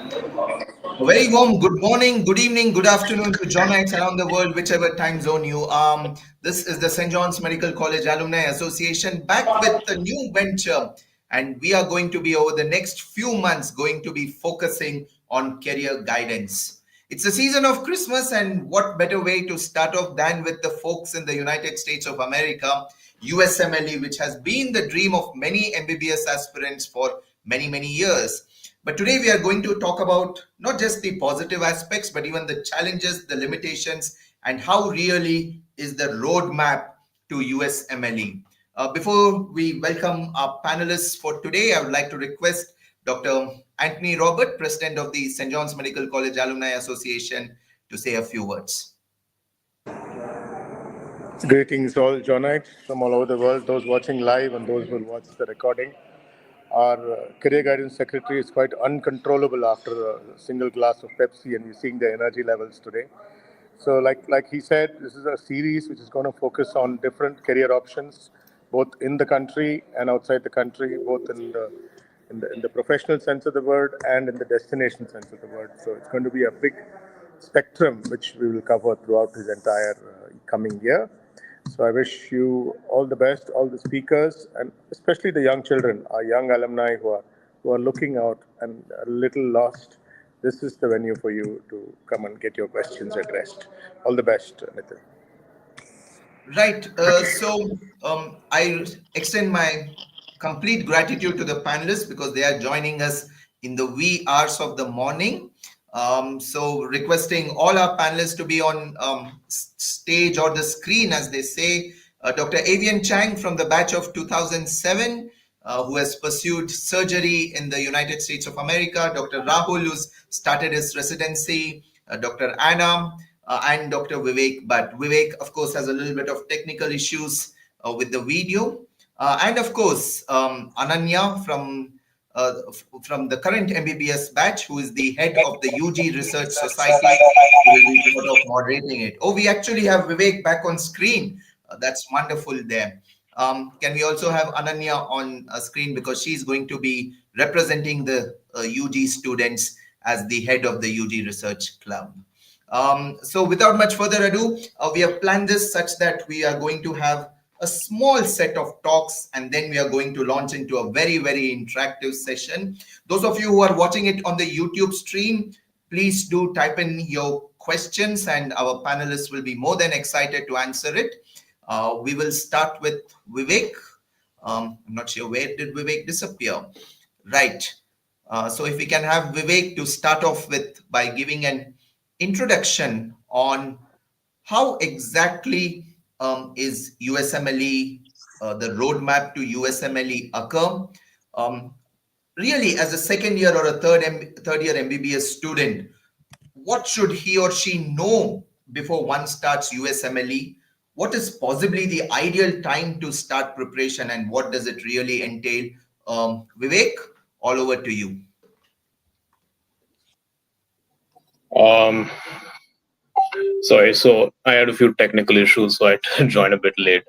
A very warm good morning, good evening, good afternoon to Johnites around the world, whichever time zone you are. This is the St. John's Medical College Alumni Association back with a new venture, and we are going to be over the next few months going to be focusing on career guidance. It's the season of Christmas, and what better way to start off than with the folks in the United States of America, USMLE, which has been the dream of many MBBS aspirants for many years. But today we are going to talk about not just the positive aspects, but even the challenges, the limitations, and how really is the roadmap to USMLE. Before we welcome our panelists for today, I would like to request Dr. Anthony Robert, President of the St. John's Medical College Alumni Association, to say a few words. Greetings all Johnites from all over the world, those watching live and those who will watch the recording. Our career guidance secretary is quite uncontrollable after a single glass of Pepsi, and we're seeing the energy levels today. So like he said, this is a series which is going to focus on different career options, both in the country and outside the country, both in the professional sense of the word and in the destination sense of the word. So it's going to be a big spectrum which we will cover throughout his entire coming year. So I wish you all the best, all the speakers, and especially the young children, our young alumni who are looking out and a little lost. This is the venue for you to come and get your questions addressed. All the best, Nitin. Right. I extend my complete gratitude to the panelists because they are joining us in the wee hours of the morning. So requesting all our panelists to be on stage or the screen, as they say. Dr. Avian Chang from the batch of 2007, who has pursued surgery in the United States of America. Dr. Rahul, who's started his residency. Dr. Anna and Dr. Vivek. But Vivek, of course, has a little bit of technical issues with the video. And of course, Ananya from the current MBBS batch, who is the head of the UG Research Society, who will be sort of moderating it. Oh, we actually have Vivek back on screen. That's wonderful there. Can we also have Ananya on screen because she's going to be representing the UG students as the head of the UG Research Club. So without much further ado, we have planned this such that we are going to have a small set of talks, and then we are going to launch into a very interactive session. Those of you who are watching it on the YouTube stream, please do type in your questions and our panelists will be more than excited to answer it. We will start with Vivek. I'm not sure where did Vivek disappear. Right. So if we can have Vivek to start off with by giving an introduction on how exactly is USMLE, the roadmap to USMLE occur. Really, as a second year or a third year MBBS student, what should he or she know before one starts USMLE? What is possibly the ideal time to start preparation, and what does it really entail? Vivek, all over to you. Sorry, so I had a few technical issues, so I joined a bit late.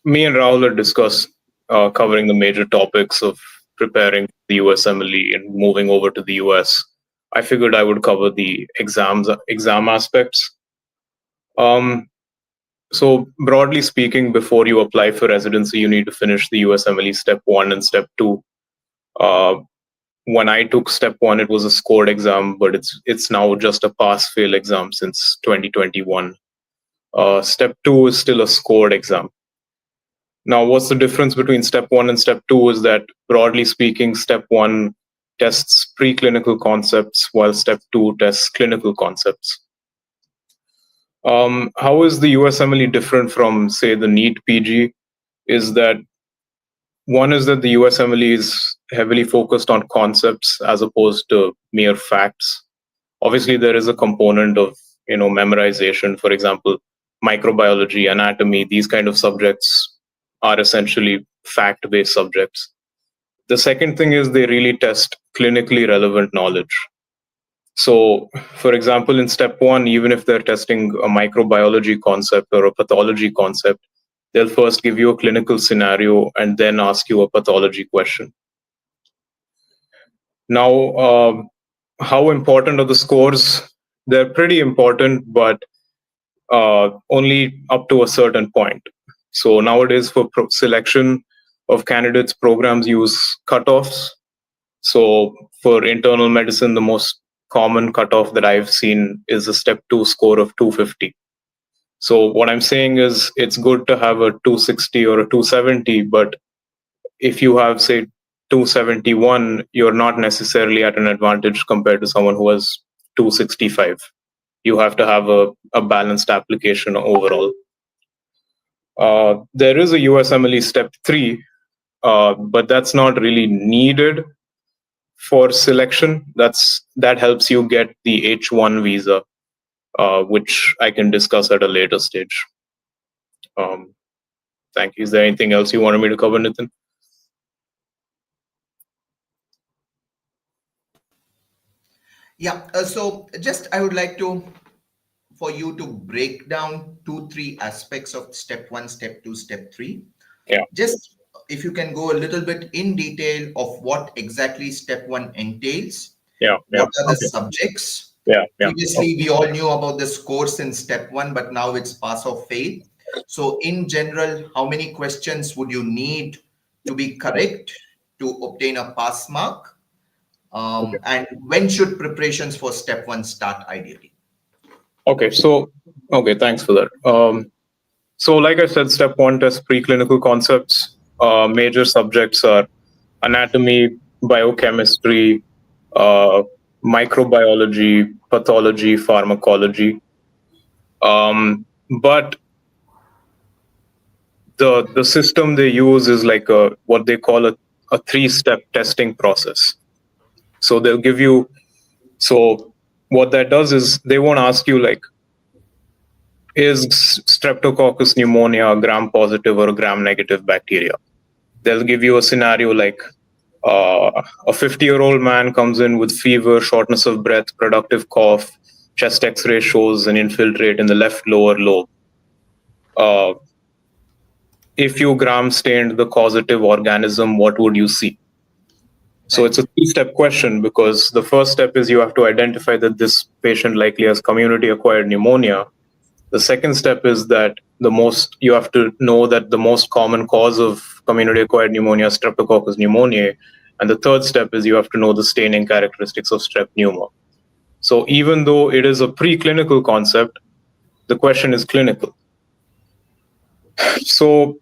Me and Rahul had discussed covering the major topics of preparing the USMLE and moving over to the US. I figured I would cover the exam aspects. So broadly speaking, before you apply for residency, you need to finish the USMLE Step 1 and Step 2. When I took Step 1, it was a scored exam, but it's now just a pass-fail exam since 2021. Step 2 is still a scored exam. Now, what's the difference between Step 1 and Step 2 is that, broadly speaking, Step 1 tests preclinical concepts, while Step 2 tests clinical concepts. How is the USMLE different from, say, the NEET PG? Is that one is that the USMLE is heavily focused on concepts as opposed to mere facts. Obviously, there is a component of memorization. For example, microbiology, anatomy, these kind of subjects are essentially fact-based subjects. The second thing is they really test clinically relevant knowledge. So, for example, in Step 1, even if they're testing a microbiology concept or a pathology concept, they'll first give you a clinical scenario and then ask you a pathology question. Now, how important are the scores? They're pretty important, but only up to a certain point. So nowadays, for selection of candidates, programs use cutoffs. So for internal medicine, the most common cutoff that I've seen is a step 2 score of 250. So what I'm saying is it's good to have a 260 or a 270, but if you have, say, 271, you're not necessarily at an advantage compared to someone who has 265. You have to have a balanced application overall. There is a USMLE step 3, but that's not really needed for selection. That helps you get the H1 visa, which I can discuss at a later stage. Thank you. Is there anything else you wanted me to cover, Nitin? Yeah. So just I would like to for you to break down 2, 3 aspects of step 1, step 2, step 3. Yeah. Just if you can go a little bit in detail of what exactly step 1 entails. Yeah. What are the Okay. subjects? Yeah. Previously, we all knew about this course in step 1, but now it's pass or fail. So in general, how many questions would you need to be correct to obtain a pass mark? Okay. And when should preparations for step 1 start ideally? Okay. So, okay, thanks for that. So like I said, step 1 tests preclinical concepts. Major subjects are anatomy, biochemistry, uh, microbiology, pathology, pharmacology. But the system they use is like a what they call a 3-step testing process. So they'll give you, so what that does is they won't ask you like, is streptococcus pneumonia a gram positive or a gram negative bacteria? They'll give you a scenario like a 50-year-old man comes in with fever, shortness of breath, productive cough, chest x-ray shows an infiltrate in the left lower lobe. If you gram stained the causative organism, what would you see? So it's a 3-step question, because the first step is you have to identify that this patient likely has community acquired pneumonia. The second step is that you have to know that the most common cause of community acquired pneumonia is streptococcus pneumoniae. And the third step is you have to know the staining characteristics of strep pneumo. So even though it is a preclinical concept, the question is clinical. So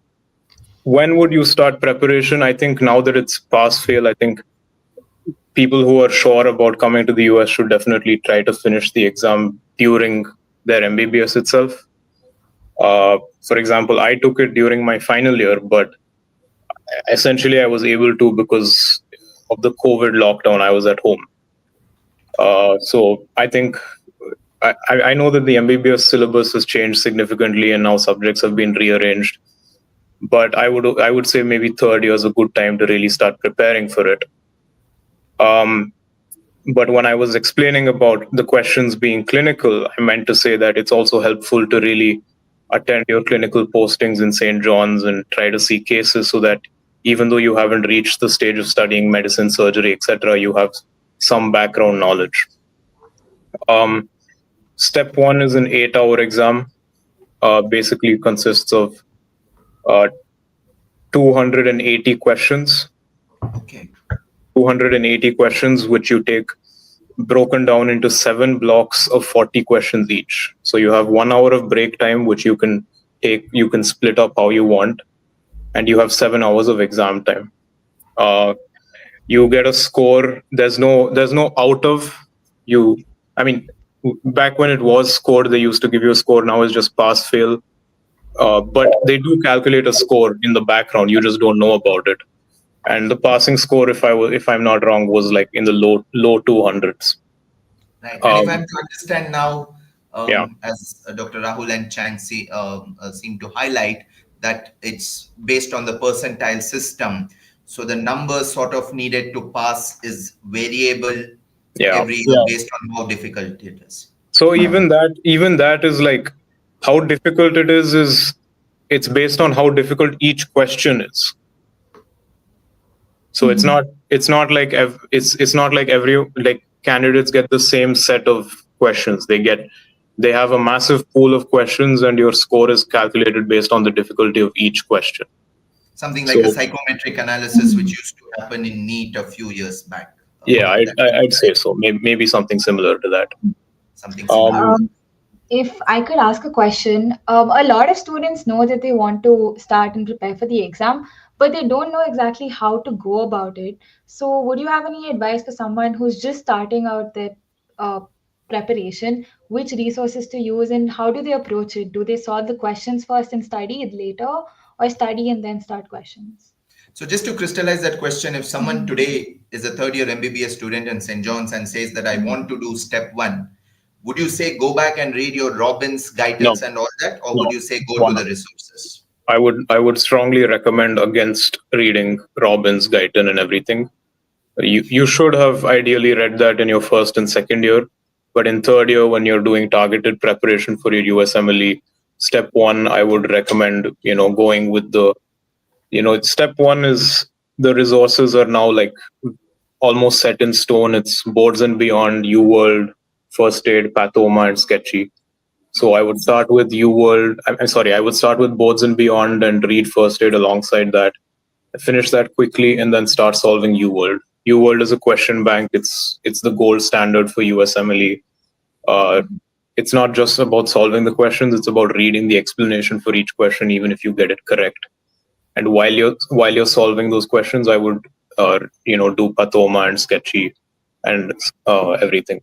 when would you start preparation? I think now that it's pass fail, I think people who are sure about coming to the US should definitely try to finish the exam during their MBBS itself. For example, I took it during my final year, but essentially I was able to because of the COVID lockdown. I was at home. So I think I know that the MBBS syllabus has changed significantly, and now subjects have been rearranged. But I would say maybe third year is a good time to really start preparing for it. But when I was explaining about the questions being clinical, I meant to say that it's also helpful to really attend your clinical postings in St. John's and try to see cases, so that even though you haven't reached the stage of studying medicine, surgery, etc., you have some background knowledge. Step 1 is an 8-hour exam. Basically consists of 280 questions. Okay. 280 questions, which you take broken down into 7 blocks of 40 questions each. So you have 1 hour of break time, which you can split up how you want, and you have 7 hours of exam time. You get a score. There's no out of you. I mean, back when it was scored, they used to give you a score. Now it's just pass fail. But they do calculate a score in the background. You just don't know about it. And the passing score, if I'm not wrong, was like in the low 200s. Right. And if I'm to understand now, Yeah. as Dr. Rahul and Chang seem to highlight, that it's based on the percentile system. So the number sort of needed to pass is variable every year based on how difficult it is. So even that is like how difficult it is it's based on how difficult each question is. So it's not like every like candidates get the same set of questions. They have a massive pool of questions, and your score is calculated based on the difficulty of each question. Something like a So psychometric analysis, which used to happen in NEET a few years back. yeah, That I'd say so. Maybe something similar to that. something similar. Um, If I could ask a question, a lot of students know that they want to start and prepare for the exam, but they don't know exactly how to go about it. So, would you have any advice for someone who's just starting out their uh, preparation? Which resources to use and how do they approach it? Do they solve the questions first and study it later, or study and then start questions? So just to crystallize that question, if someone today is a third year MBBS student in St. John's and says that I want to do step one, would you say go back and read your Robbins no, guidance and all that, or would no, you say go to one. the resources? I would strongly recommend against reading Robbins, Guyton, and everything. You should have ideally read that in your first and second year, but in third year when you're doing targeted preparation for your USMLE, step one, I would recommend going with the step one is the resources are now like almost set in stone. It's Boards and Beyond, UWorld, First Aid, Pathoma, and Sketchy. So I would start with UWorld. I'm sorry, I would start with Boards and Beyond and read First Aid alongside that. Finish that quickly and then start solving UWorld. UWorld is a question bank. It's the gold standard for USMLE. Uh, it's not just about solving the questions. It's about reading the explanation for each question, even if you get it correct. And while you're solving those questions, I would do Pathoma and Sketchy and everything.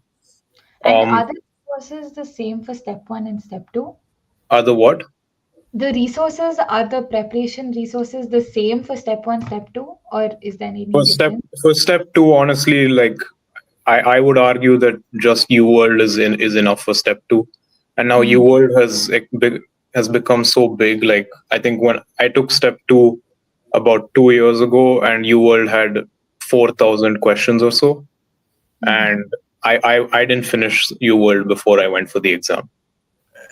And Um, are the resources the same for step one and step two? are the what? The resources, are the preparation resources the same for step one, step two, or is there any For step difference? for step two, honestly, like I would argue that just UWorld is enough for step two, and now UWorld has become so big. Like I think when I took step two about 2 years ago, and UWorld had 4,000 questions or so, and I didn't finish UWorld before I went for the exam.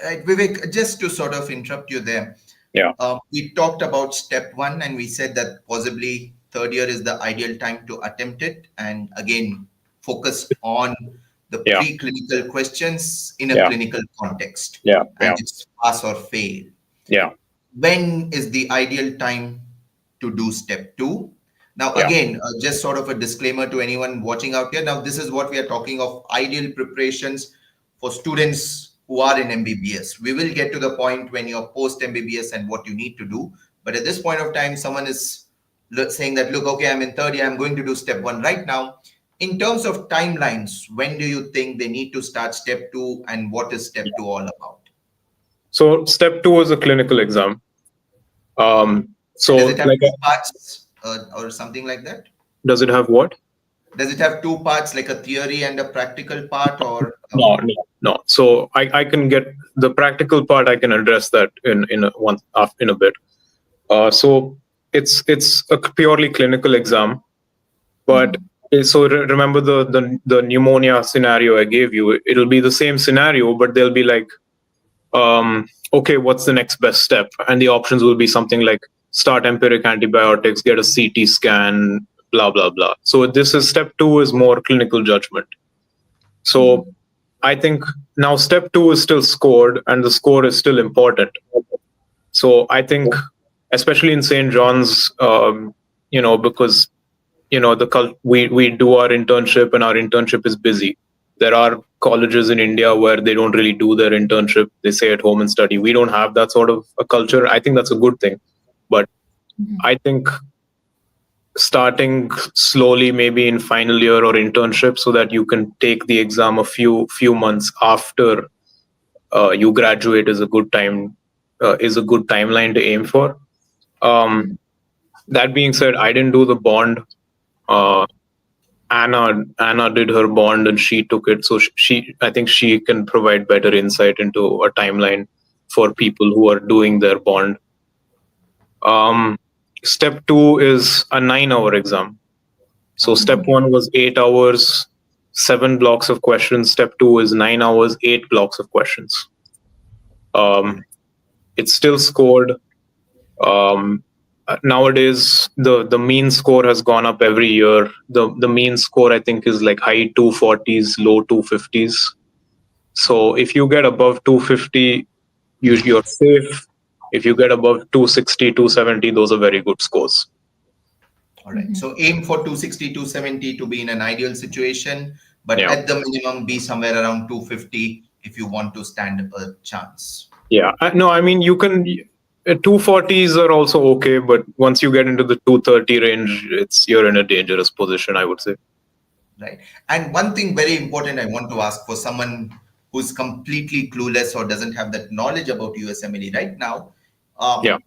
Right, Vivek, just to sort of interrupt you there, Yeah, we talked about step one and we said that possibly third year is the ideal time to attempt it. And again, focus on the yeah, preclinical questions in a yeah, clinical context, yeah, and yeah, it's pass or fail. yeah, When is the ideal time to do step two? Now, yeah. again, just sort of a disclaimer to anyone watching out here. Now, this is what we are talking of ideal preparations for students who are in MBBS. We will get to the point when you're post MBBS and what you need to do. But at this point of time, someone is saying that, look, okay, I'm in third year, I'm going to do step one right now. In terms of timelines, when do you think they need to start step two, and what is step two all about? So step two is a clinical exam. And So does it have like, two parts or something like that? does it have what? Does it have two parts, like a theory and a practical part, or No, no, no. So I can get the practical part. I can address that in a bit. So it's a purely clinical exam, but remember the pneumonia scenario I gave you. It'll be the same scenario, but they'll be like, okay, what's the next best step? And the options will be something like start empiric antibiotics, get a CT scan, blah blah blah. So this is step two is more clinical judgment. So I think now step two is still scored, and the score is still important. So I think, especially in St. John's, because we do our internship, and our internship is busy. There are colleges in India where they don't really do their internship. They stay at home and study. We don't have that sort of a culture. I think that's a good thing, but I think starting slowly, maybe in final year or internship, so that you can take the exam a few months after you graduate is a good timeline to aim for. That being said, I didn't do the bond. uh, Anna did her bond and she took it, so I think she can provide better insight into a timeline for people who are doing their bond. Step two is a 9-hour exam. So step one was 8 hours, 7 blocks of questions. Step two is 9 hours, 8 blocks of questions. It's still scored. nowadays the mean score has gone up every year. The mean score I think is like high 240s, low 250s. So if you get above 250, you're safe. If you get above 260, 270, those are very good scores. All right. So aim for 260, 270 to be in an ideal situation, but Yeah. at the minimum be somewhere around 250 if you want to stand a chance. Yeah. No, I mean, you can, 240s are also okay, but once you get into the 230 range, you're in a dangerous position, I would say. Right. And one thing very important I want to ask for someone who's completely clueless or doesn't have that knowledge about USMLE right now. Yeah.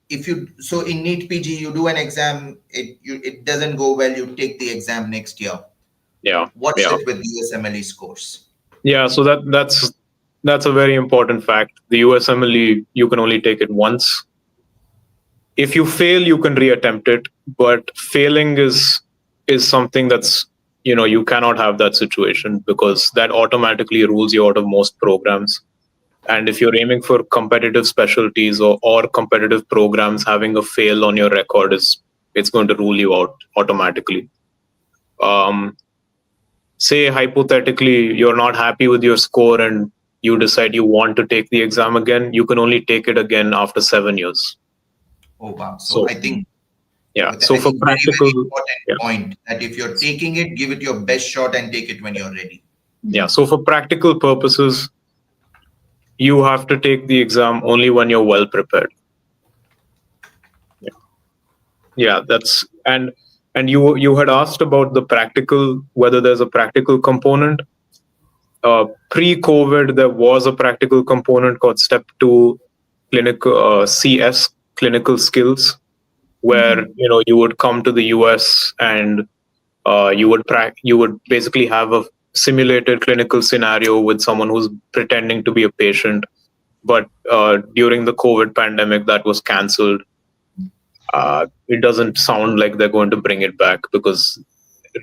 If you so in NEET PG you do an exam, it doesn't go well, you take the exam next year. Yeah. What is Yeah. it with USMLE scores? Yeah. So that's a very important fact. The USMLE, you can only take it once. If you fail, you can reattempt it, but failing is something that's, you cannot have that situation because that automatically rules you out of most programs. And if you're aiming for competitive specialties or competitive programs, having a fail on your record it's going to rule you out automatically. Say hypothetically you're not happy with your score and you decide you want to take the exam again, you can only take it again after 7 years. Oh wow. So So I think yeah. I So for think very, practical, very important yeah, point that if you're taking it, give it your best shot and take it when you're ready. yeah. So for practical purposes, you have to take the exam only when you're well prepared. Yeah, yeah. And you had asked about the practical, whether there's a practical component. Pre-COVID, there was a practical component called Step 2 clinical CS, clinical skills, where you would come to the US and you would basically have a simulated clinical scenario with someone who's pretending to be a patient. But during the COVID pandemic, that was cancelled. It doesn't sound like they're going to bring it back because,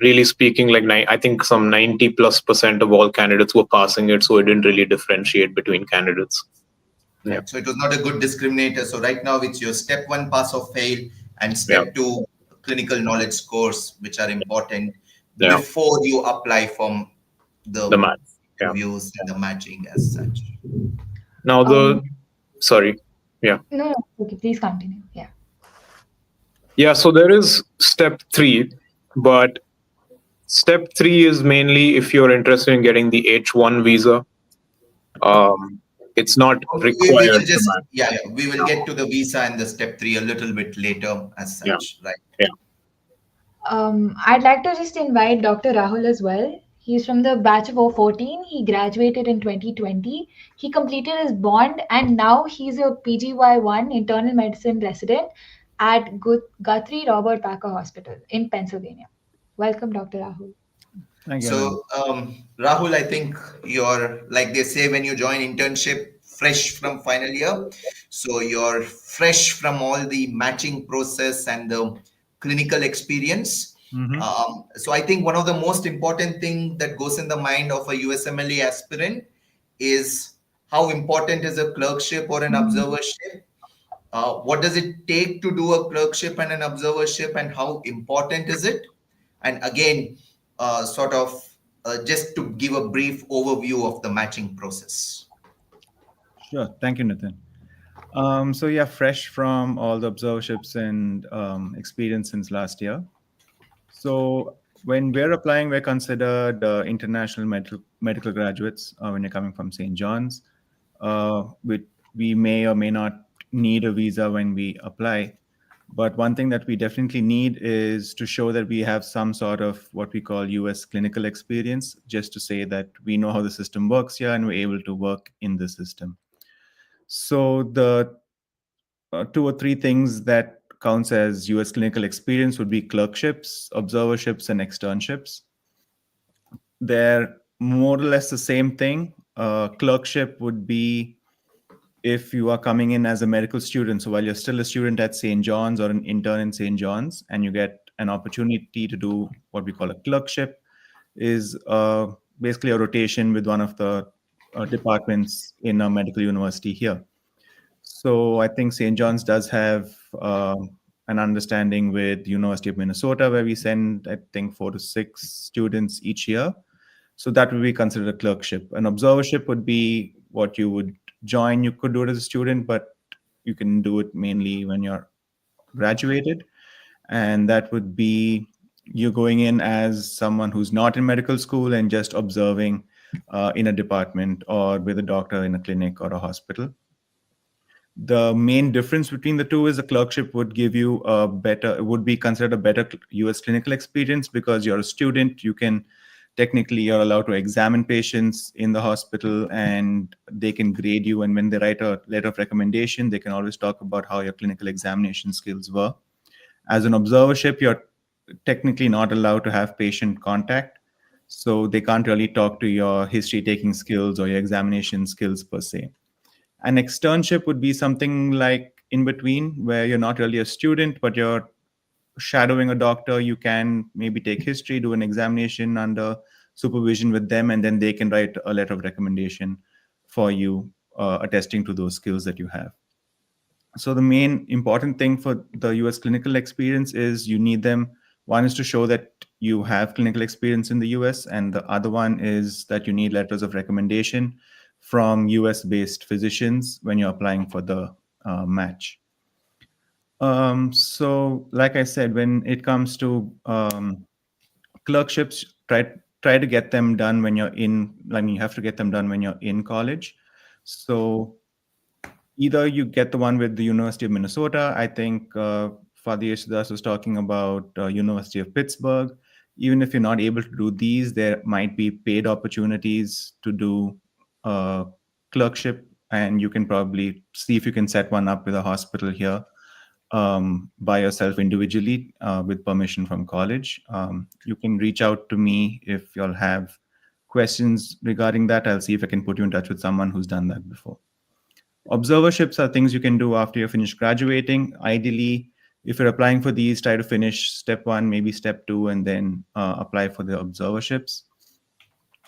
really speaking, like I think some 90+% of all candidates were passing it, so it didn't really differentiate between candidates. Right. Yeah. So it was not a good discriminator. So right now it's your step 1 pass or fail and Yeah. step 2 clinical knowledge scores, which are important Yeah. before you apply from The the match. Yeah. interviews and the matching as such. Now sorry. Yeah. No, okay, please continue. Yeah. Yeah. So there is step 3, but step 3 is mainly if you're interested in getting the H1 visa. It's not We will required to just, match. we will get to the visa and the step 3 a little bit later as Yeah. such, right? Yeah. I'd like to just invite Dr. Rahul as well. He's from the batch of 014. He graduated in 2020. He completed his bond and now he's a PGY1 internal medicine resident at Guthrie Robert Packer Hospital in Pennsylvania. Welcome, Dr. Rahul. Thank you, Anand. So, Rahul, I think you're, like they say when you join internship, fresh from final year. So you're fresh from all the matching process and the clinical experience. So I think one of the most important thing that goes in the mind of a USMLE aspirant is how important is a clerkship or an observership. What does it take to do a clerkship and an observership, and how important is it? And again, just to give a brief overview of the matching process. Sure. Thank you, Nitin. So yeah, fresh from all the observerships and experience since last year. So when we're applying, we're considered international medical graduates when you're coming from St. John's. We may or may not need a visa when we apply. But one thing that we definitely need is to show that we have some sort of what we call US clinical experience, just to say that we know how the system works here and we're able to work in the system. So the 2 or 3 things that counts as US clinical experience would be clerkships, observerships, and externships. They're more or less the same thing. Clerkship would be if you are coming in as a medical student. So while you're still a student at St. John's or an intern in St. John's, and you get an opportunity to do what we call a clerkship, is basically a rotation with one of the departments in a medical university here. So I think St. John's does have an understanding with University of Minnesota, where we send, I think, 4 to 6 students each year. So that would be considered a clerkship. An observership would be what you would join. You could do it as a student, but you can do it mainly when you're graduated. And that would be you going in as someone who's not in medical school and just observing in a department or with a doctor in a clinic or a hospital. The main difference between the two is a clerkship would give you a better, would be considered a better US clinical experience because you're a student. You can technically, you're allowed to examine patients in the hospital and they can grade you. And when they write a letter of recommendation, they can always talk about how your clinical examination skills were. As an observership, you're technically not allowed to have patient contact. So they can't really talk to your history taking skills or your examination skills per se. An externship would be something like in between, where you're not really a student, but you're shadowing a doctor. You can maybe take history, do an examination under supervision with them, and then they can write a letter of recommendation for you, attesting to those skills that you have. So the main important thing for the US clinical experience is you need them. One is to show that you have clinical experience in the US, and the other one is that you need letters of recommendation from US based physicians when you're applying for the match. So like I said, when it comes to clerkships, try to get them done when you're in, I mean, you have to get them done when you're in college. So either you get the one with the University of Minnesota. I think Fadi Yeshdas was talking about University of Pittsburgh. Even if you're not able to do these, there might be paid opportunities to do clerkship, and you can probably see if you can set one up with a hospital here by yourself individually with permission from college. You can reach out to me if you'll have questions regarding that. I'll see if I can put you in touch with someone who's done that before. Observerships are things you can do after you're finished graduating. Ideally, if you're applying for these, try to finish step 1, maybe step 2, and then apply for the observerships.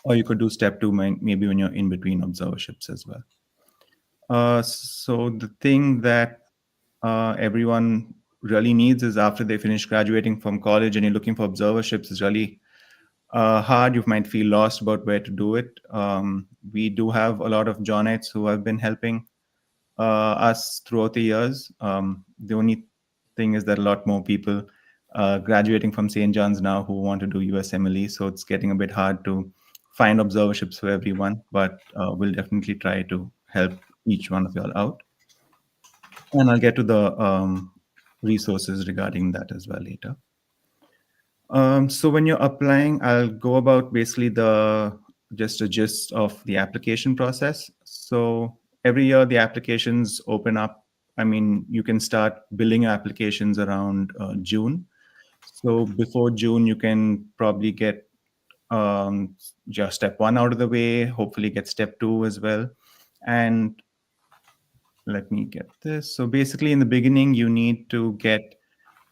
Or you could do step 2 maybe when you're in between observerships as well. So the thing that everyone really needs is after they finish graduating from college and you're looking for observerships is really hard. You might feel lost about where to do it. We do have a lot of Johnites who have been helping us throughout the years. The only thing is that a lot more people graduating from St. John's now who want to do USMLE, so it's getting a bit hard to find observerships for everyone, but we'll definitely try to help each one of y'all out. And I'll get to the resources regarding that as well later. So when you're applying, I'll go about basically just a gist of the application process. So every year the applications open up. I mean, you can start billing your applications around June. So before June, you can probably get just step 1 out of the way, hopefully get step 2 as well. And let me get this. So basically in the beginning, you need to get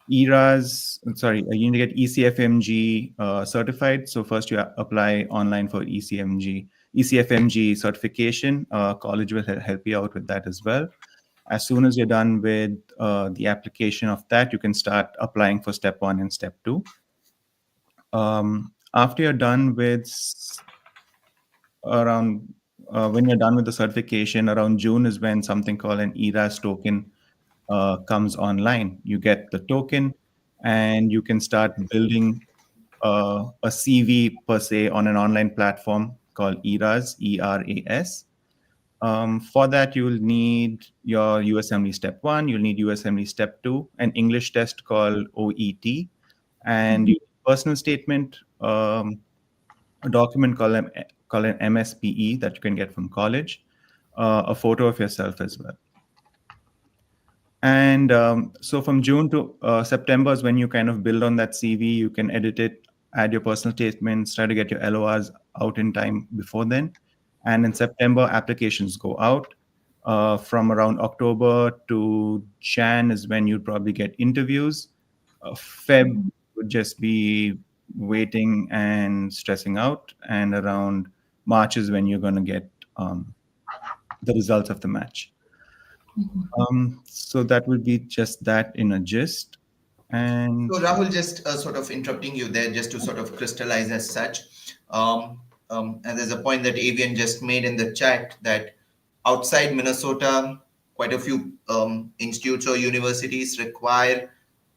you need to get ECFMG certified. So first you apply online for ECFMG certification. College will help you out with that as well. As soon as you're done with the application of that, you can start applying for step 1 and step 2. After you're done with when you're done with the certification, around June is when something called an ERAS token comes online. You get the token and you can start building a CV per se on an online platform called ERAS, ERAS. For that, you'll need your USMLE Step 1, you'll need USMLE Step 2, an English test called OET, and your personal statement, a document called an MSPE that you can get from college, a photo of yourself as well. And so from June to September is when you kind of build on that CV. You can edit it, add your personal statements, try to get your LORs out in time before then. And in September, applications go out. From around October to Jan is when you'd probably get interviews. Feb would just be waiting and stressing out. And around March is when you're going to get the results of the match. So that will be just that in a gist. And So Rahul, just sort of interrupting you there, just to sort of crystallize as such. And there's a point that Avian just made in the chat that outside Minnesota, quite a few institutes or universities require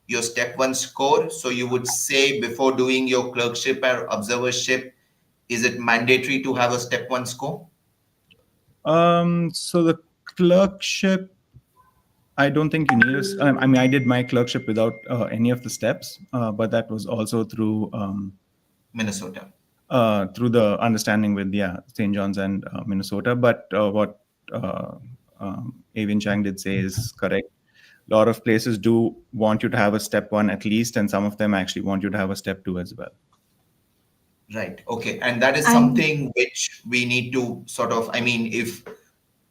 your step one score. So you would say before doing your clerkship or observership, is it mandatory to have a step one score? so the clerkship, I don't think you need. I mean, I did my clerkship without any of the steps, but that was also Minnesota. through the understanding with St. John's and Minnesota. But what Avian Chang did say is correct. A lot of places do want you to have a step one at least, and some of them actually want you to have a step two as well. Right. Okay. And that is And something which we need to sort of, I mean, if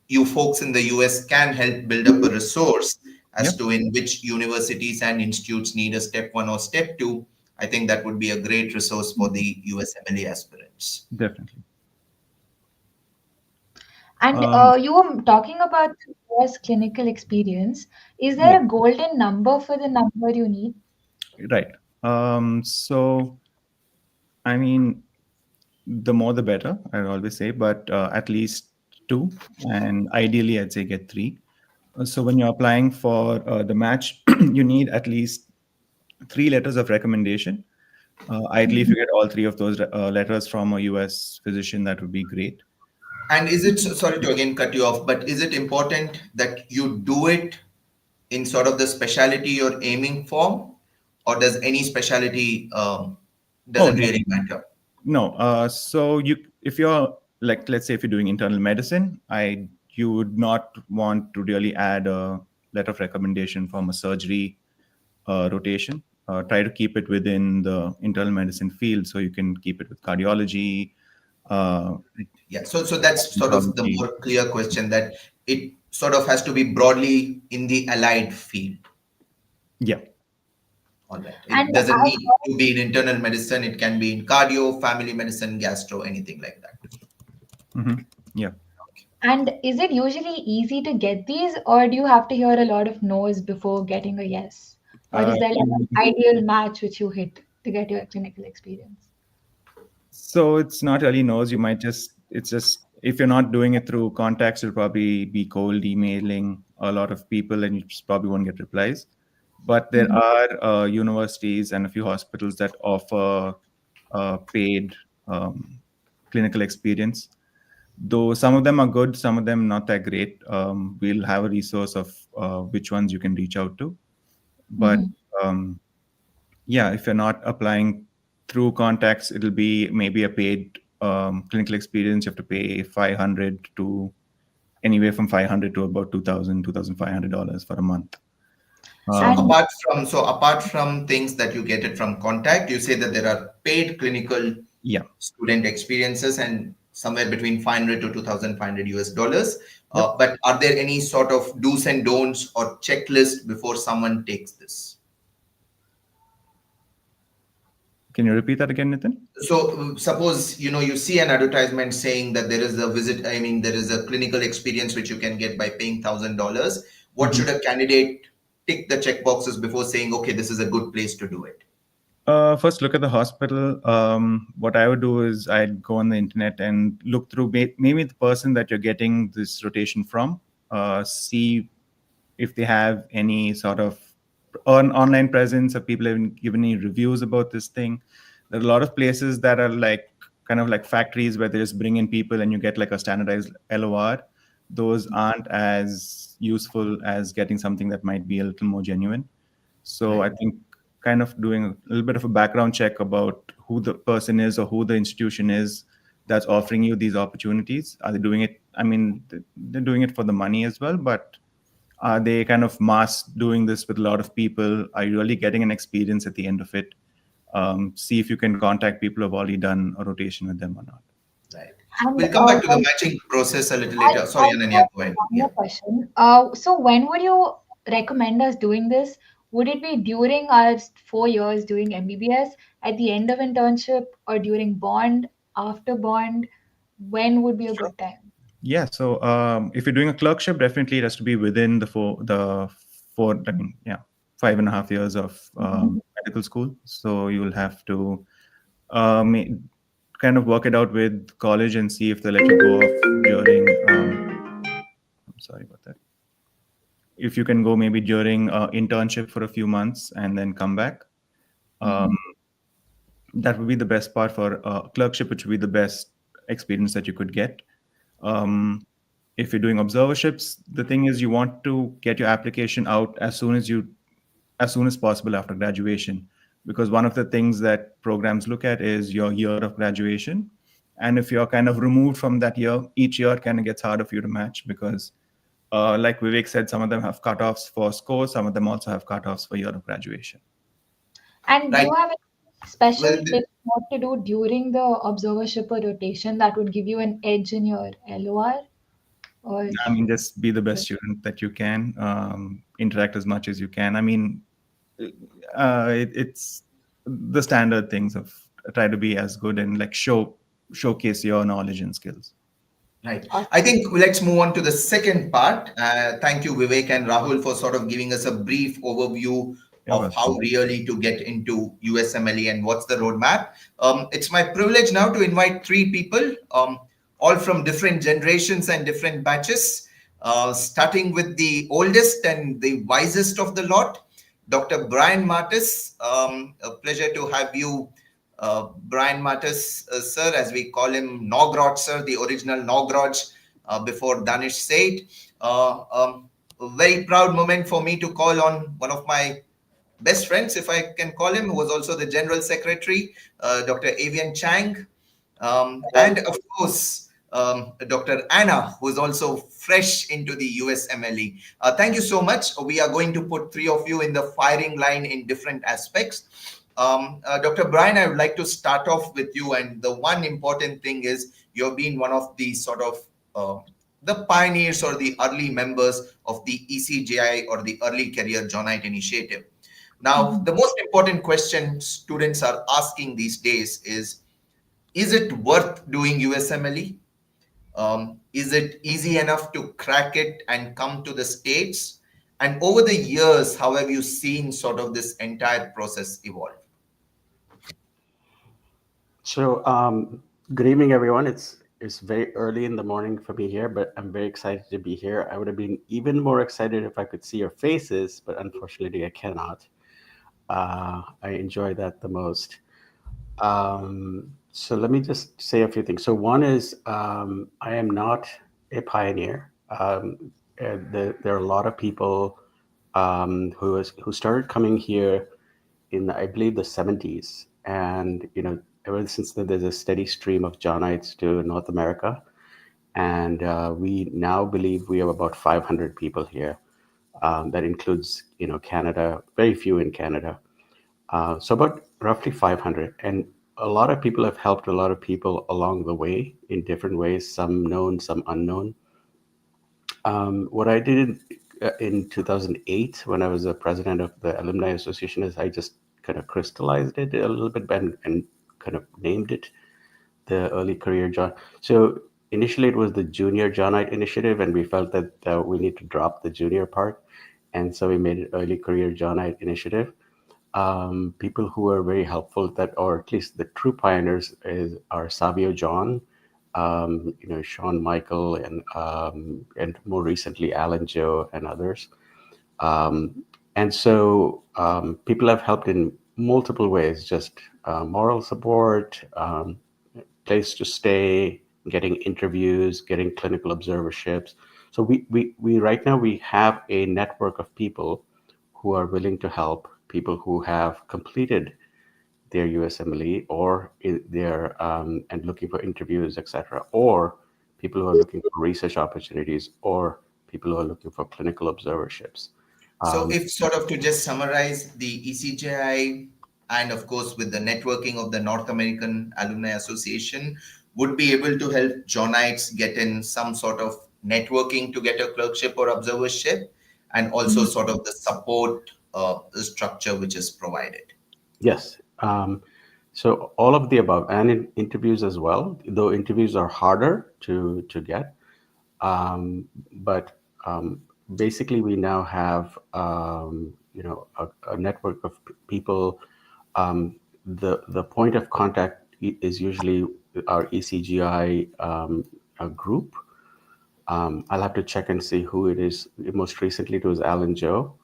you folks in the US can help build up a resource as Yep, to in which universities and institutes need a step one or step two, I think that would be a great resource for the USMLE aspirants. definitely. and Um, you were talking about the US clinical experience. Is yeah, there a golden number for the number you need? right. So, I mean, the more the better, I'd always say, but at least two, and ideally, I'd say get three. So when you're applying for the match, you need at least three letters of recommendation. Ideally, if you get all three of those letters from a US physician, that would be great. And is it, sorry to again cut you off, but is it important that you do it in sort of the specialty you're aiming for, or does any specialty Oh, doesn't really matter? no. So if you're like, let's say if you're doing internal medicine, you would not want to really add a letter of recommendation from a surgery rotation. Try to keep it within the internal medicine field, so you can keep it with cardiology, uh, Yeah, so that's sort of the oncology. more clear question, that it sort of has to be broadly in the allied field. Yeah. All right. And It doesn't I've need to be in internal medicine. It can be in cardio, family medicine, gastro, anything like that. Yeah. And is it usually easy to get these, or do you have to hear a lot of no's before getting a yes? Or Uh, is there like an ideal match which you hit to get your clinical experience? So it's not really knows. You might it's just if you're not doing it through contacts, you'll probably be cold emailing a lot of people and you just probably won't get replies. But there are universities and a few hospitals that offer paid clinical experience. Though some of them are good, some of them not that great. We'll have a resource of which ones you can reach out to. But um, yeah, if you're not applying through contacts, it'll be maybe a paid clinical experience. You have to pay 500 to anywhere from 500 to about $2,500 for a month. So And apart from things that you get it from contact, you say that there are paid clinical Yeah. student experiences and somewhere between 500 to 2,500 US dollars. Yep. But are there any sort of do's and don'ts or checklist before someone takes this? Can you repeat that again, Nitin? So suppose you see an advertisement saying that there is a visit. I mean, there is a clinical experience which you can get by paying $1,000. What should a candidate tick the check boxes before saying, okay, this is a good place to do it? First, look at the hospital. What I would do is I'd go on the internet and look through maybe the person that you're getting this rotation from, see if they have any sort of online presence, or people have given any reviews about this thing. There are a lot of places that are like kind of like factories where they just bring in people and you get like a standardized LOR. Those aren't as useful as getting something that might be a little more genuine. So I think kind of doing a little bit of a background check about who the person is or who the institution is that's offering you these opportunities. Are they doing it? I mean, they're doing it for the money as well, but are they kind of mass doing this with a lot of people? Are you really getting an experience at the end of it? See if you can contact people who've already done a rotation with them or not. Right. and We'll come back to the well, matching process a little I later. Sorry, Ananya, have go ahead. one Yeah. more question. So when would you recommend us doing this? Would it be during our 4 years doing MBBS, at the end of internship, or during bond, after bond? When would be a Sure. good time? Yeah. So if you're doing a clerkship, definitely it has to be within the four. I mean, yeah, 5.5 years of medical school. So you'll have to kind of work it out with college and see if they let you go off during. I'm sorry about that. If you can go maybe during internship for a few months and then come back. That would be the best part for clerkship, which would be the best experience that you could get. If you're doing observerships, the thing is you want to get your application out as soon as possible after graduation, because one of the things that programs look at is your year of graduation. And if you're kind of removed from that year, each year kind of gets harder for you to match, because like Vivek said, some of them have cutoffs for scores, some of them also have cutoffs for year of graduation. And do Right. you have any special Well, tips what to do during the observership or rotation that would give you an edge in your LOR? Or I mean, just be the best student that you can, interact as much as you can. I mean, it's the standard things of try to be as good and like showcase your knowledge and skills. right. I think let's move on to the second part. Thank you, Vivek and Rahul, for sort of giving us a brief overview You're of how welcome. really to get into USMLE and what's the roadmap. It's my privilege now to invite three people, all from different generations and different batches, starting with the oldest and the wisest of the lot, Dr. Brian Martis. A pleasure to have you, Brian Martis, sir, as we call him, Nogrod, sir, the original Nogrod, before Danish said. A very proud moment for me to call on one of my best friends, if I can call him, who was also the General Secretary, Dr. Avian Chang. And of course, Dr. Anna, who is also fresh into the USMLE. Thank you so much. We are going to put three of you in the firing line in different aspects. Dr. Brian, I would like to start off with you. And the one important thing is you've been one of the sort of the pioneers or the early members of the ECJI, or the Early Career Journite Initiative. Now, the most important question students are asking these days is it worth doing USMLE? Is it easy enough to crack it and come to the States? And over the years, how have you seen sort of this entire process evolve? So, good evening, everyone. It's very early in the morning for me here, but I'm very excited to be here. I would have been even more excited if I could see your faces, but unfortunately, I cannot. I enjoy that the most. So let me just say a few things. So one is I am not a pioneer. There are a lot of people who started coming here in, I believe, the 70s, and ever since then there's a steady stream of Johnites to North America, and we now believe we have about 500 people here. That includes Canada, very few in Canada. So about roughly 500, and a lot of people have helped a lot of people along the way in different ways, some known, some unknown. What I did in 2008, when I was the president of the Alumni Association, is I just kind of crystallized it a little bit and kind of named it the Early Career John. So initially it was the Junior Johnite Initiative, and we felt that we need to drop the junior part. And so we made it Early Career Johnite Initiative. People who are very helpful, that, or at least the true pioneers, are Savio John, Sean Michael, and more recently Alan Joe and others. And so people have helped in multiple ways, just moral support, place to stay, getting interviews, getting clinical observerships. So we right now we have a network of people who are willing to help, people who have completed their USMLE or their and looking for interviews, etc., or people who are looking for research opportunities, or people who are looking for clinical observerships. So if sort of to just summarize, the ECJI and of course with the networking of the North American Alumni Association would be able to help Johnites get in some sort of networking to get a clerkship or observership, and also sort of the support structure which is provided. Yes. So all of the above, and in interviews as well, though interviews are harder to get. But basically, we now have a network of people. The point of contact is usually our ECGI group. I'll have to check and see who it is. Most recently, it was Alan Joe.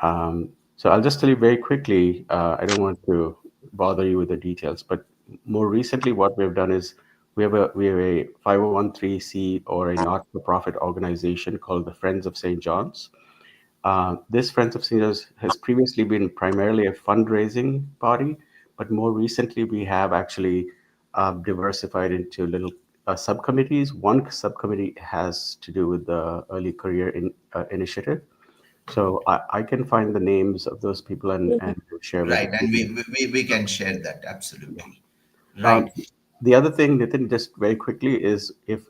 So I'll just tell you very quickly. I don't want to bother you with the details, but more recently, what we've done is we have a 501(c) or a not-for-profit organization called the Friends of St. John's. This Friends of St. John's has previously been primarily a fundraising body, but more recently we have actually diversified into little subcommittees. One subcommittee has to do with the early career initiative. So I can find the names of those people and share with Right, and you. we can share that Yeah. absolutely. Um, Right. the other thing, Nitin, just very quickly, is if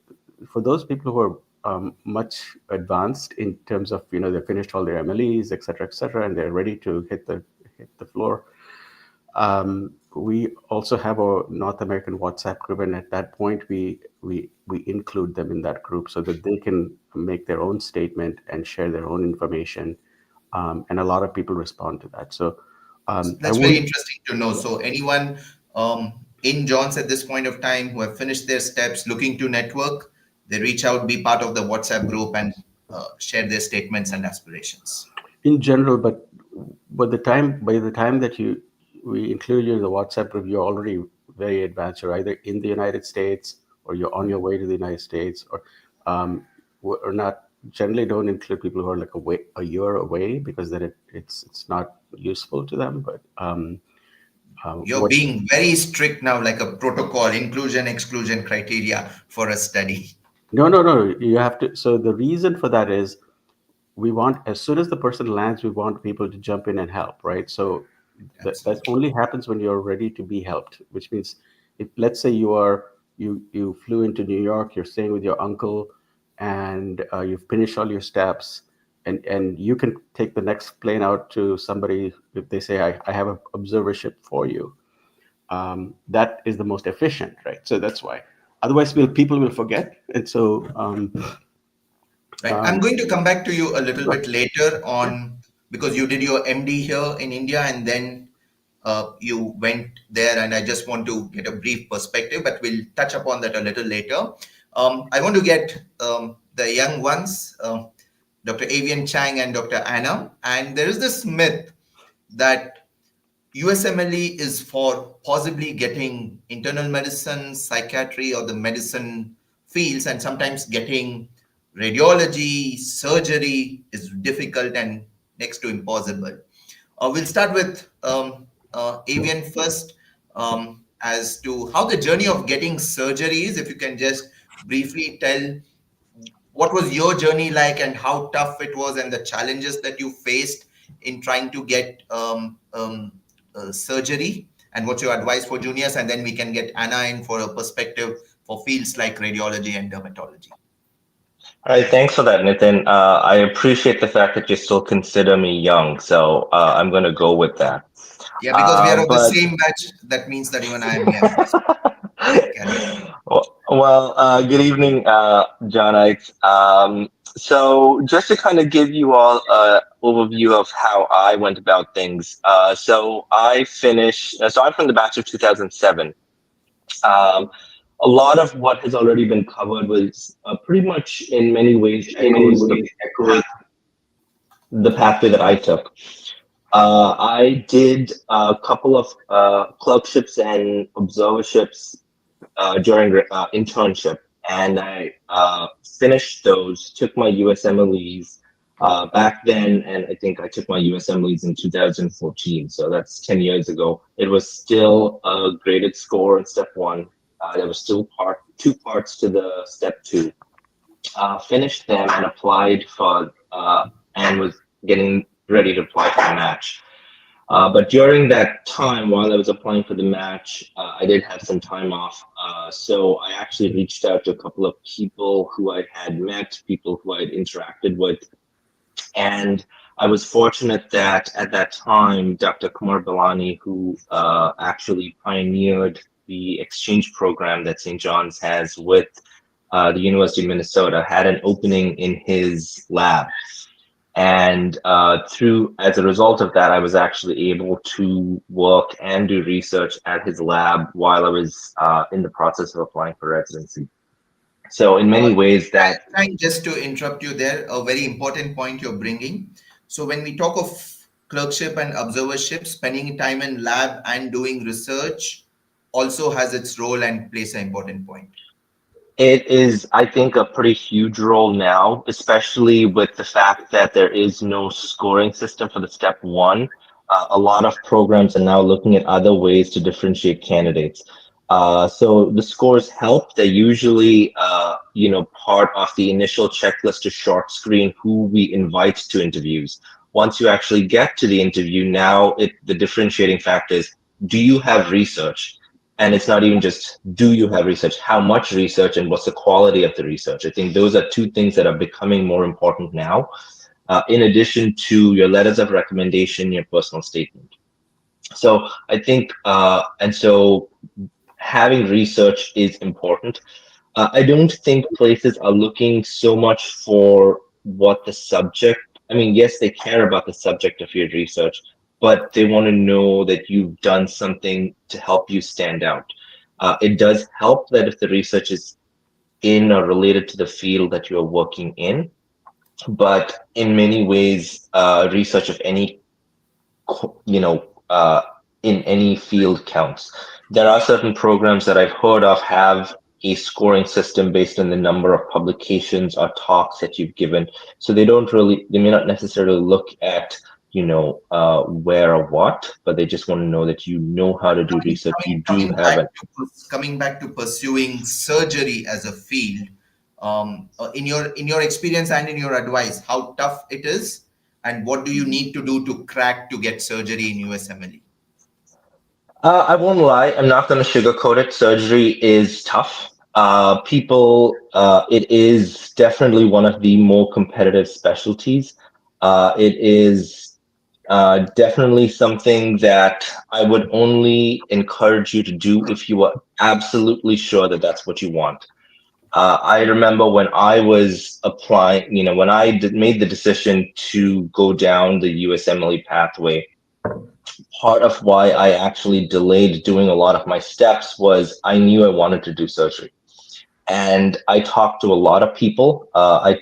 for those people who are much advanced in terms of they finished all their MLEs, et cetera, and they're ready to hit the floor. We also have a North American WhatsApp group, and at that point, we include them in that group so that they can make their own statement and share their own information. And a lot of people respond to that. So I That's very wouldn't. interesting to know. So anyone in Johns at this point of time who have finished their steps, looking to network, they reach out, be part of the WhatsApp group, and share their statements and aspirations. In general, but by the time that we include you in the WhatsApp group, you're already very advanced. You're either in the United States or you're on your way to the United States, or we're not generally don't include people who are like a year away because then it's not useful to them. But You're what being very strict now, like a protocol, inclusion, exclusion criteria for a study. no, you have to. So the reason for that is we want, as soon as the person lands, we want people to jump in and help, right? So that Absolutely. only happens when you're ready to be helped, which means if, let's say, you flew into New York, you're staying with your uncle, and you've finished all your steps, and you can take the next plane out to somebody. If they say, I have an observership for you, that is the most efficient, right? So that's why. Otherwise, people will forget. And so Right. I'm um, going to come back to you a little sure, bit later sure. on because you did your MD here in India and then you went there, and I just want to get a brief perspective, but we'll touch upon that a little later. I want to get the young ones, Dr. Avian Chang and Dr. Anna, and there is this myth that USMLE is for possibly getting internal medicine, psychiatry, or the medicine fields, and sometimes getting radiology, surgery is difficult and next to impossible. We'll start with Avian first, as to how the journey of getting surgery is. If you can just briefly tell what was your journey like and how tough it was and the challenges that you faced in trying to get surgery, and what's your advice for juniors, and then we can get Anna in for a perspective for fields like radiology and dermatology. All right, thanks for that, Nitin. I appreciate the fact that you still consider me young, so I'm going to go with that. Yeah, because we are of the But same batch, that means that even I am young. Carry on. well, good evening, Johnites. So just to kind of give you all an overview of how I went about things. So I finished. So I'm from the batch of 2007. Um, a lot of what has already been covered was pretty much in many ways echoes the pathway that I took. I did a couple of clerkships and observerships during internship, and I finished those. Took my USMLEs back then, and I think I took my USMLEs in 2014. So that's 10 years ago. It was still a graded score in step one. There was still two parts to the step two. Finished them and applied for and was getting ready to apply for the match. But during that time, while I was applying for the match, I did have some time off. So I actually reached out to a couple of people who I had met, people who I had interacted with. And I was fortunate that at that time, Dr. Kumar Balani, who actually pioneered the exchange program that St. John's has with the University of Minnesota, had an opening in his lab. And through as a result of that, I was actually able to work and do research at his lab while I was in the process of applying for residency. So in many ways, that Just to interrupt you there, a very important point you're bringing. So when we talk of clerkship and observership, spending time in lab and doing research also has its role and plays an important point. it is, I think, a pretty huge role now, especially with the fact that there is no scoring system for the step one. A lot of programs are now looking at other ways to differentiate candidates. So the scores help. They're usually, part of the initial checklist to short screen who we invite to interviews. Once you actually get to the interview, now the differentiating factor is, do you have research? And it's not even just do you have research, how much research, and what's the quality of the research. I think those are two things that are becoming more important now, in addition to your letters of recommendation, your personal statement. So I think, and so having research is important. I don't think places are looking so much for what the subject, I mean, yes, they care about the subject of your research, but they want to know that you've done something to help you stand out. It does help that if the research is in or related to the field that you're working in, but in many ways, research of any you know, in any field counts. There are certain programs that I've heard of have a scoring system based on the number of publications or talks that you've given. So they may not necessarily look at, where or what, but they just want to know that you know how to do research. You do have it. Coming back to pursuing surgery as a field, in your experience and in your advice, how tough it is, and what do you need to do to crack to get surgery in USMLE? I won't lie. I'm not going to sugarcoat it. Surgery is tough. It is definitely one of the more competitive specialties. It is definitely something that I would only encourage you to do if you are absolutely sure that that's what you want. I remember when I was applying, when made the decision to go down the USMLE pathway, part of why I actually delayed doing a lot of my steps was I knew I wanted to do surgery. And I talked to a lot of people. I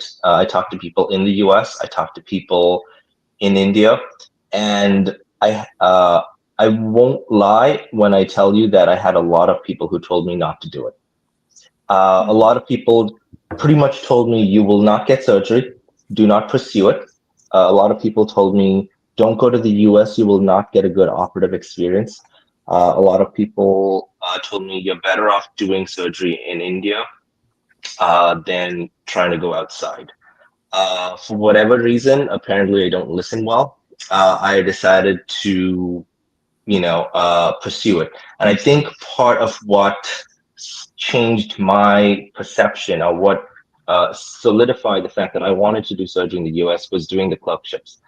talked to people in the US. I talked to people in India, and I won't lie when I tell you that I had a lot of people who told me not to do it. A lot of people pretty much told me, you will not get surgery. Do not pursue it. A lot of people told me, don't go to the US. You will not get a good operative experience. A lot of people told me, you're better off doing surgery in India than trying to go outside. For whatever reason, apparently I don't listen well. I decided to, pursue it. And I think part of what changed my perception, or what solidified the fact that I wanted to do surgery in the US, was doing the clerkships.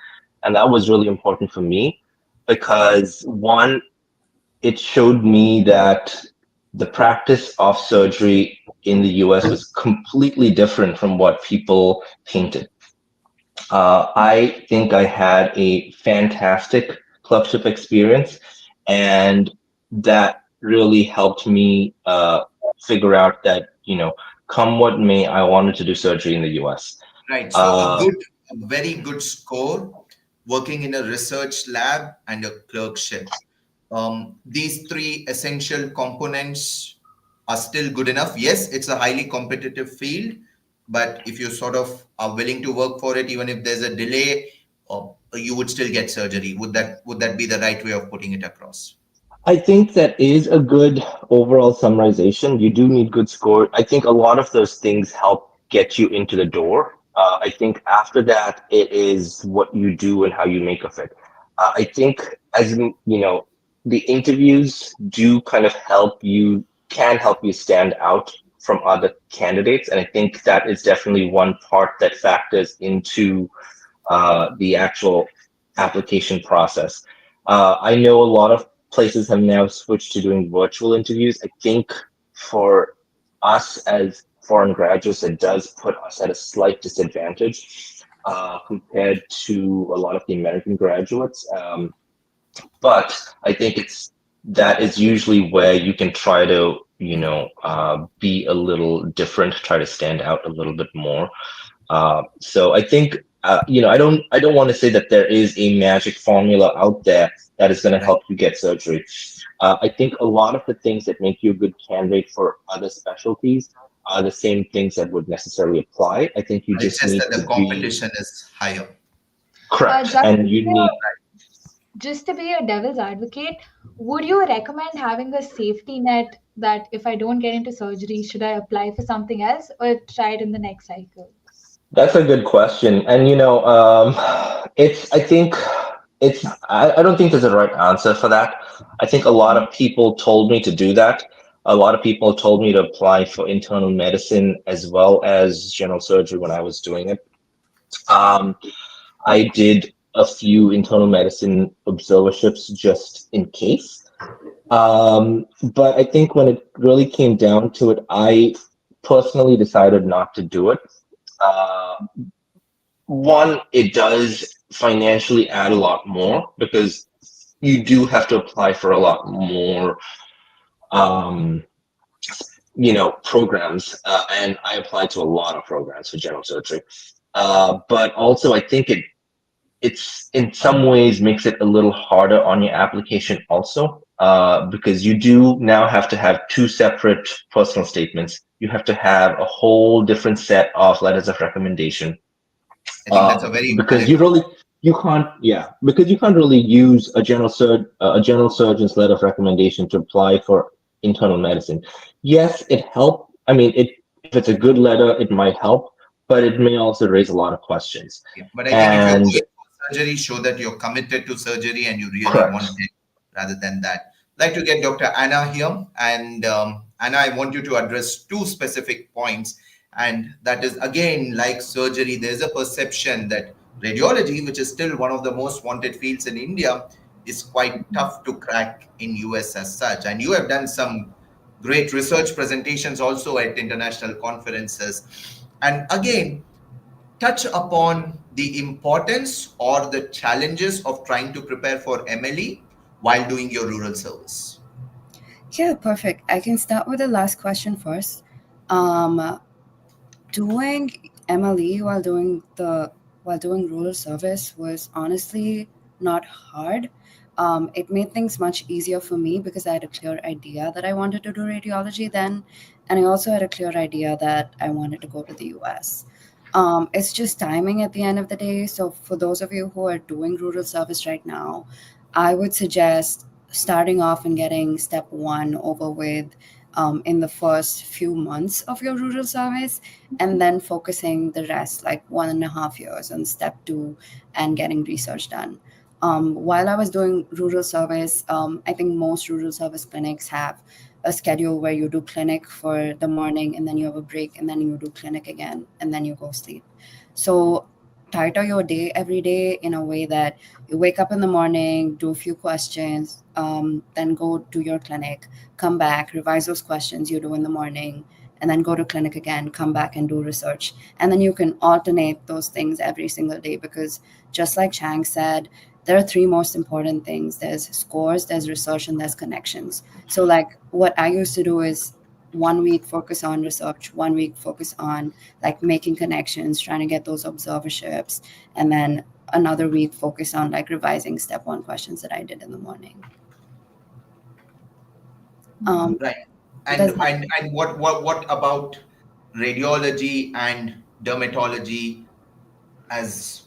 And that was really important for me because, one, it showed me that the practice of surgery in the US was completely different from what people painted. I think I had a fantastic clerkship experience, and that really helped me figure out that, come what may, I wanted to do surgery in the US. Right. So a very good score, working in a research lab and a clerkship. These three essential components are still good enough. Yes, it's a highly competitive field, but if you sort of are willing to work for it, even if there's a delay, you would still get surgery. Would that be the right way of putting it across? I think that is a good overall summarization. You do need good score. I think a lot of those things help get you into the door. I think after that, it is what you do and how you make of it. I think, the interviews do kind of can help you stand out from other candidates. And I think that is definitely one part that factors into the actual application process. I know a lot of places have now switched to doing virtual interviews. I think for us as foreign graduates, it does put us at a slight disadvantage. compared to a lot of the American graduates. But I think that is usually where you can try to, be a little different, try to stand out a little bit more. So I think, I don't want to say that there is a magic formula out there that is going to Right. help you get surgery. I think a lot of the things that make you a good candidate for other specialties are the same things that would necessarily apply. I think you But it's just just need that to the be competition is higher. correct, Just and you need. just to be a devil's advocate, would you recommend having a safety net that if I don't get into surgery, should I apply for something else or try it in the next cycle? That's a good question. And I think I don't think there's a right answer for that. I think a lot of people told me to do that. A lot of people told me to apply for internal medicine as well as general surgery when I was doing it. Um, I did a few internal medicine observerships just in case. But I think when it really came down to it, I personally decided not to do it. Uh, One, it does financially add a lot more because you do have to apply for a lot more, um, programs. And I applied to a lot of programs for general surgery. But also, I think it's in some ways makes it a little harder on your application also, because you do now have to have two separate personal statements. You have to have a whole different set of letters of recommendation, I think that's a very because valid point. because you can't really use a general surgeon's letter of recommendation to apply for internal medicine. Yes, it helped. I mean, if it's a good letter, it might help, but it may also raise a lot of questions. Yeah. But I think if you're And going for surgery, show that you're committed to surgery and you really want correct. it rather than that. I'd like to get Dr. Anna here. And Anna, I want you to address two specific points. And that is, again, like surgery, there's a perception that radiology, which is still one of the most wanted fields in India, is quite tough to crack in US as such. And you have done some great research presentations also at international conferences. And again, touch upon the importance or the challenges of trying to prepare for MLE while doing your rural service. Yeah, perfect. I can start with the last question first. Um, Doing MLE while doing rural service was honestly not hard. It made things much easier for me because I had a clear idea that I wanted to do radiology then, and I also had a clear idea that I wanted to go to the US. It's just timing at the end of the day. So for those of you who are doing rural service right now, I would suggest starting off and getting step one over with in the first few months of your rural service, and then focusing the rest, like 1.5 years, on step two and getting research done. While I was doing rural service, I think most rural service clinics have a schedule where you do clinic for the morning and then you have a break and then you do clinic again and then you go sleep. So tighter your day every day in a way that you wake up in the morning, do a few questions, then go to your clinic, come back, revise those questions you do in the morning, and then go to clinic again, come back and do research. And then you can alternate those things every single day because just like Chang said, there are three most important things. There's scores, there's research, and there's connections. So like what I used to do is 1 week focus on research, 1 week focus on like making connections, trying to get those observerships, and then another week focus on like revising step one questions that I did in the morning. Right. Does And what about radiology and dermatology as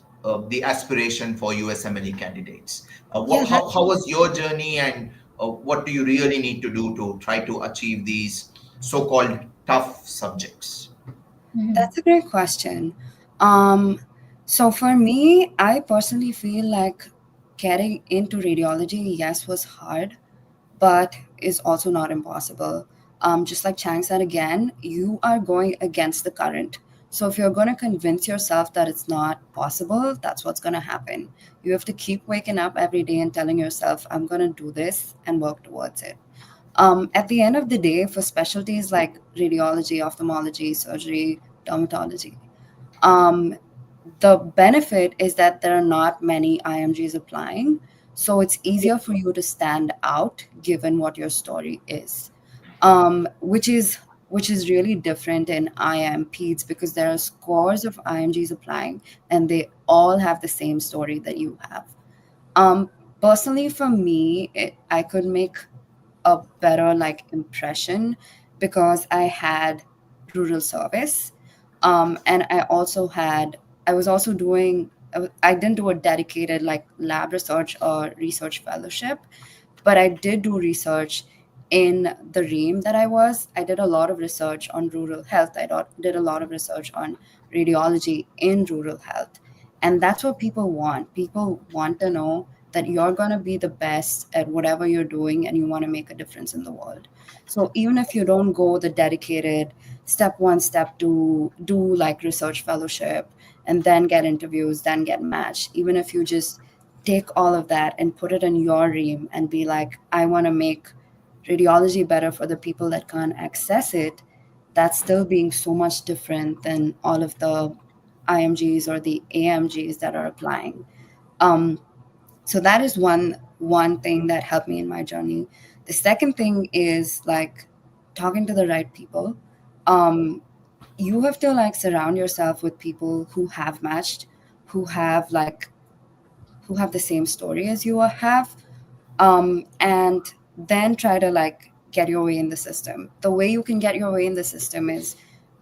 the aspiration for USMLE candidates? yeah, How was your journey, and what do you really need to do to try to achieve these so-called tough subjects? that's a great question. Um, so for me, I personally feel like getting into radiology, yes, was hard, but is also not impossible. Just like Chang said again, you are going against the current. So if you're going to convince yourself that it's not possible, that's what's going to happen. You have to keep waking up every day and telling yourself, I'm going to do this and work towards it. At the end of the day, for specialties like radiology, ophthalmology, surgery, dermatology, um, the benefit is that there are not many IMGs applying, so it's easier for you to stand out given what your story is, which is really different in IM Peds because there are scores of IMGs applying and they all have the same story that you have. Um, Personally, for me, I could make a better like impression because I had rural service, and I was also doing. I didn't do a dedicated like lab research or research fellowship, but I did do research in the realm that I was. I did a lot of research on rural health. Did a lot of research on radiology in rural health. And that's what people want. People want to know that you're going to be the best at whatever you're doing and you want to make a difference in the world. So even if you don't go the dedicated step one, step two, do like research fellowship and then get interviews, then get matched, even if you just take all of that and put it in your realm and be like, I want to make radiology better for the people that can't access it, that's still being so much different than all of the IMGs or the AMGs that are applying. Um, so that is one thing that helped me in my journey. The second thing is like talking to the right people. Um, you have to like surround yourself with people who have matched, who have like who have the same story as you have, and then try to like get your way in the system. The way you can get your way in the system is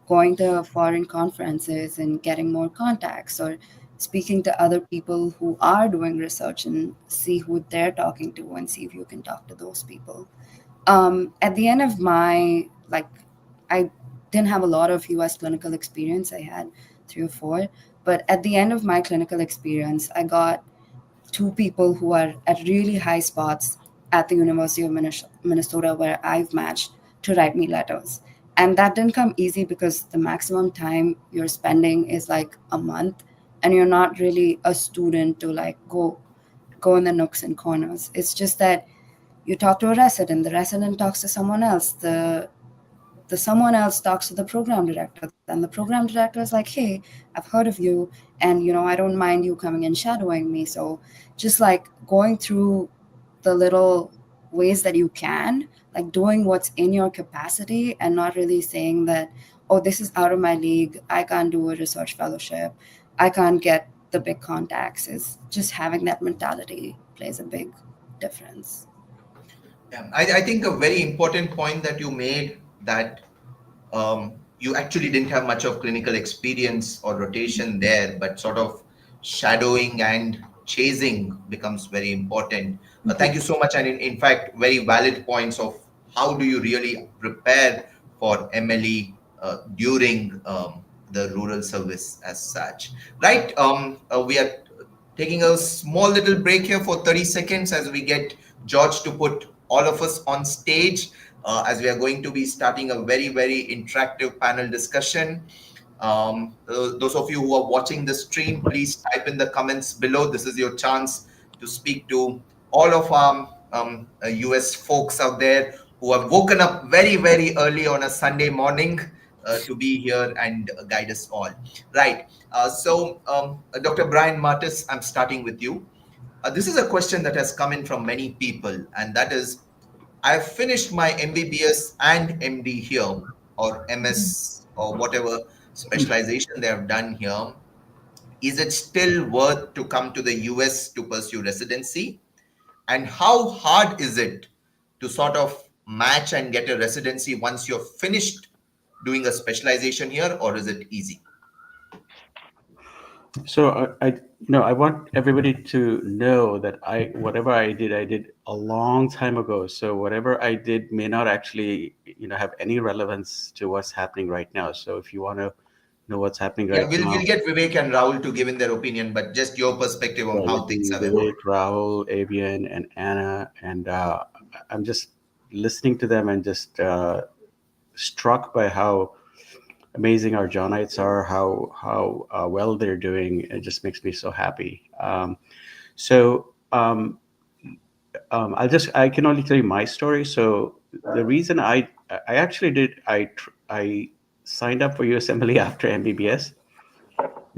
going to foreign conferences and getting more contacts or speaking to other people who are doing research and see who they're talking to and see if you can talk to those people. At the end of my like, I didn't have a lot of US clinical experience. I had 3 or 4, but at the end of my clinical experience I got 2 people who are at really high spots at the University of Minnesota where I've matched to write me letters. And that didn't come easy because the maximum time you're spending is like a month and you're not really a student to like go in the nooks and corners. It's just that you talk to a resident, the resident talks to someone else, the someone else talks to the program director, then the program director is like, hey, I've heard of you, and I don't mind you coming and shadowing me. So just like going through the little ways that you can, like doing what's in your capacity and not really saying that, oh, this is out of my league, I can't do a research fellowship, I can't get the big contacts, is just having that mentality plays a big difference. Yeah, I think a very important point that you made, that you actually didn't have much of clinical experience or rotation there, but sort of shadowing and chasing becomes very important. Thank you so much. And in fact, very valid points of how do you really prepare for MLE during the rural service as such. Right. We are taking a small little break here for 30 seconds as we get George to put all of us on stage, as we are going to be starting a very, very interactive panel discussion. Those of you who are watching the stream, please type in the comments below. This is your chance to speak to all of our US folks out there who have woken up very, very early on a Sunday morning to be here and guide us all. Right. Dr. Brian Martis, I'm starting with you. This is a question that has come in from many people, and that is, I've finished my MBBS and MD here, or MS, or whatever specialization they have done here. Is it still worth to come to the US to pursue residency? And how hard is it to sort of match and get a residency once you're finished doing a specialization here, or is it easy? So I want everybody to know that whatever I did a long time ago. So whatever I did may not actually, have any relevance to what's happening right now. So if you want to know what's happening Yeah, right we'll now, get Vivek and Rahul to give in their opinion, but just your perspective on how things have evolved. Vivek, Rahul, Avian, and Anna, and I'm just listening to them and just struck by how amazing our Johnites are, how well they're doing. It just makes me so happy. So I can only tell you my story. So the reason I actually did I signed up for USMLE after MBBS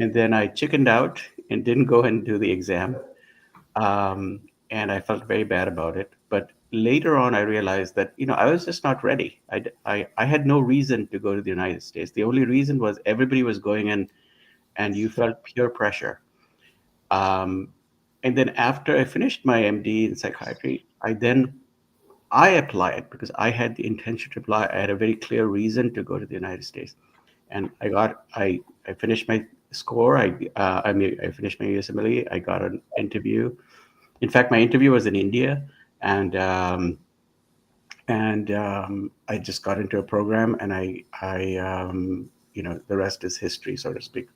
and then I chickened out and didn't go and do the exam. Um, and I felt very bad about it. But later on, I realized that I was just not ready. I had no reason to go to the United States. The only reason was everybody was going in, and you felt peer pressure. Um, and then after I finished my MD in psychiatry, I applied because I had the intention to apply. I had a very clear reason to go to the United States, and I finished my score. I finished my USMLE. I got an interview. In fact, my interview was in India, and I just got into a program, and the rest is history, so to speak.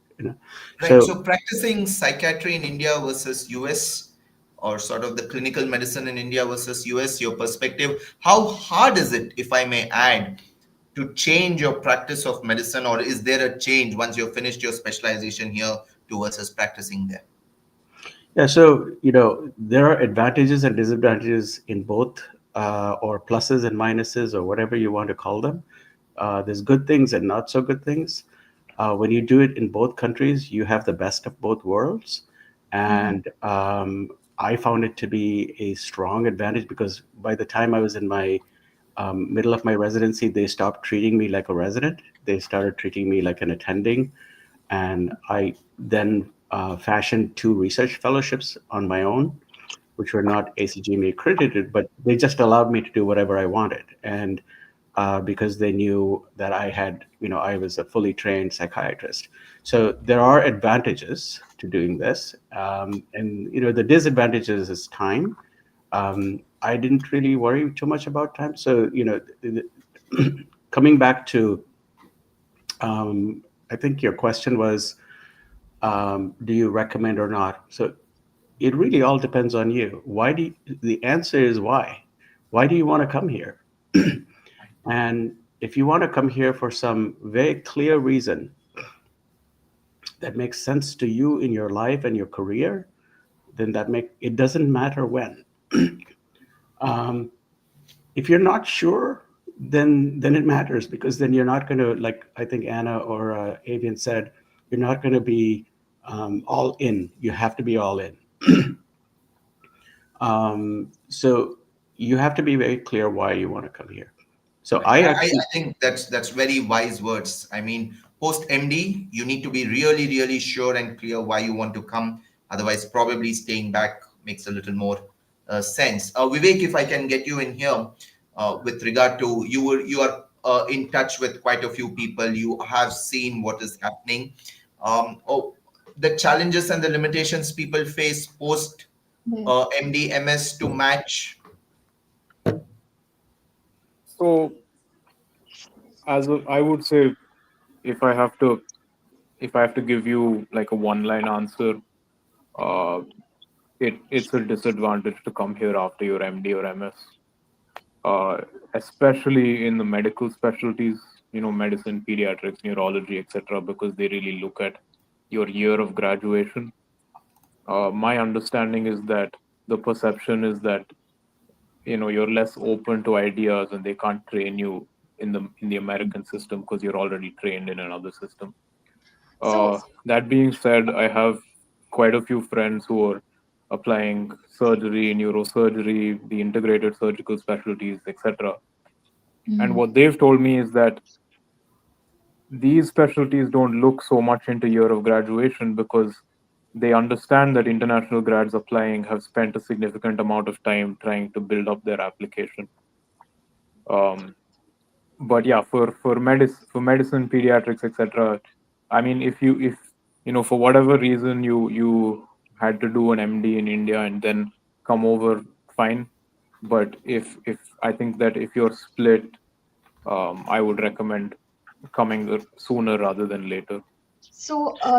Right. So So practicing psychiatry in India versus US, or sort of the clinical medicine in India versus US, your perspective, how hard is it, if I may add, to change your practice of medicine, or is there a change once you've finished your specialization here to versus practicing there? yeah, so there are advantages and disadvantages in both, or pluses and minuses, or whatever you want to call them. There's good things and not so good things. When you do it in both countries, you have the best of both worlds. And I found it to be a strong advantage because by the time I was in my middle of my residency, they stopped treating me like a resident. They started treating me like an attending. And I then fashioned two research fellowships on my own, which were not ACGME accredited, but they just allowed me to do whatever I wanted. And because they knew that I was a fully trained psychiatrist. So there are advantages to doing this. And the disadvantages is time. I didn't really worry too much about time. So, coming back to, I think your question was, do you recommend or not? So it really all depends on you. The answer is why? Why do you want to come here? And if you want to come here for some very clear reason that makes sense to you in your life and your career, then it doesn't matter when. um, if you're not sure, then it matters because then you're not going to, like I think Anna or Avian said, you're not going to be all in. You have to be all in. So you have to be very clear why you want to come here. So Right. I I actually, think that's very wise words. I mean, post MD, you need to be really, really sure and clear why you want to come. Otherwise, probably staying back makes a little more sense. Vivek, if I can get you in here, with regard to you are in touch with quite a few people. You have seen what is happening. Oh, the challenges and the limitations people face post Yeah. MD MS to match. So, I would say, if I have to, give you like a one-line answer, uh, it's a disadvantage to come here after your MD or MS, uh, especially in the medical specialties, medicine, pediatrics, neurology, etc., because they really look at your year of graduation. My understanding is that the perception is that you're less open to ideas, and they can't train you in the American system because you're already trained in another system. So, That being said, I have quite a few friends who are applying surgery, neurosurgery, the integrated surgical specialties, etc. And what they've told me is that these specialties don't look so much into year of graduation because they understand that international grads applying have spent a significant amount of time trying to build up their application. But yeah, for medicine, pediatrics, etc. I mean, if for whatever reason you had to do an MD in India and then come over, fine. But if I think that if you're split, I would recommend coming sooner rather than later.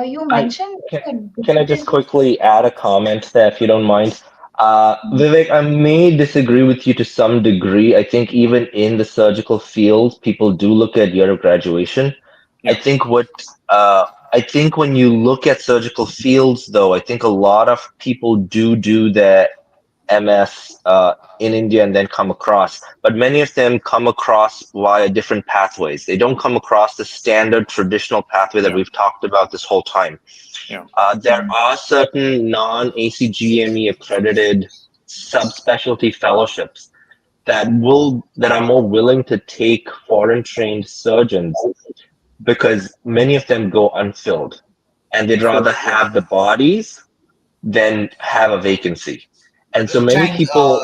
you I mentioned can, the can I just difficulty. quickly add a comment there, if you don't mind? Vivek, I may disagree with you to some degree. I think even in the surgical field, people do look at year of graduation. I Yeah. think I think when you look at surgical fields, though, I think a lot of people do that MS in India and then come across, but many of them come across via different pathways. They don't come across the standard traditional pathway that Yeah, we've talked about this whole time. yeah. There are certain non-ACGME accredited subspecialty fellowships that are more willing to take foreign trained surgeons because many of them go unfilled and they'd rather So have the bodies than have a vacancy. And so many Chang, people,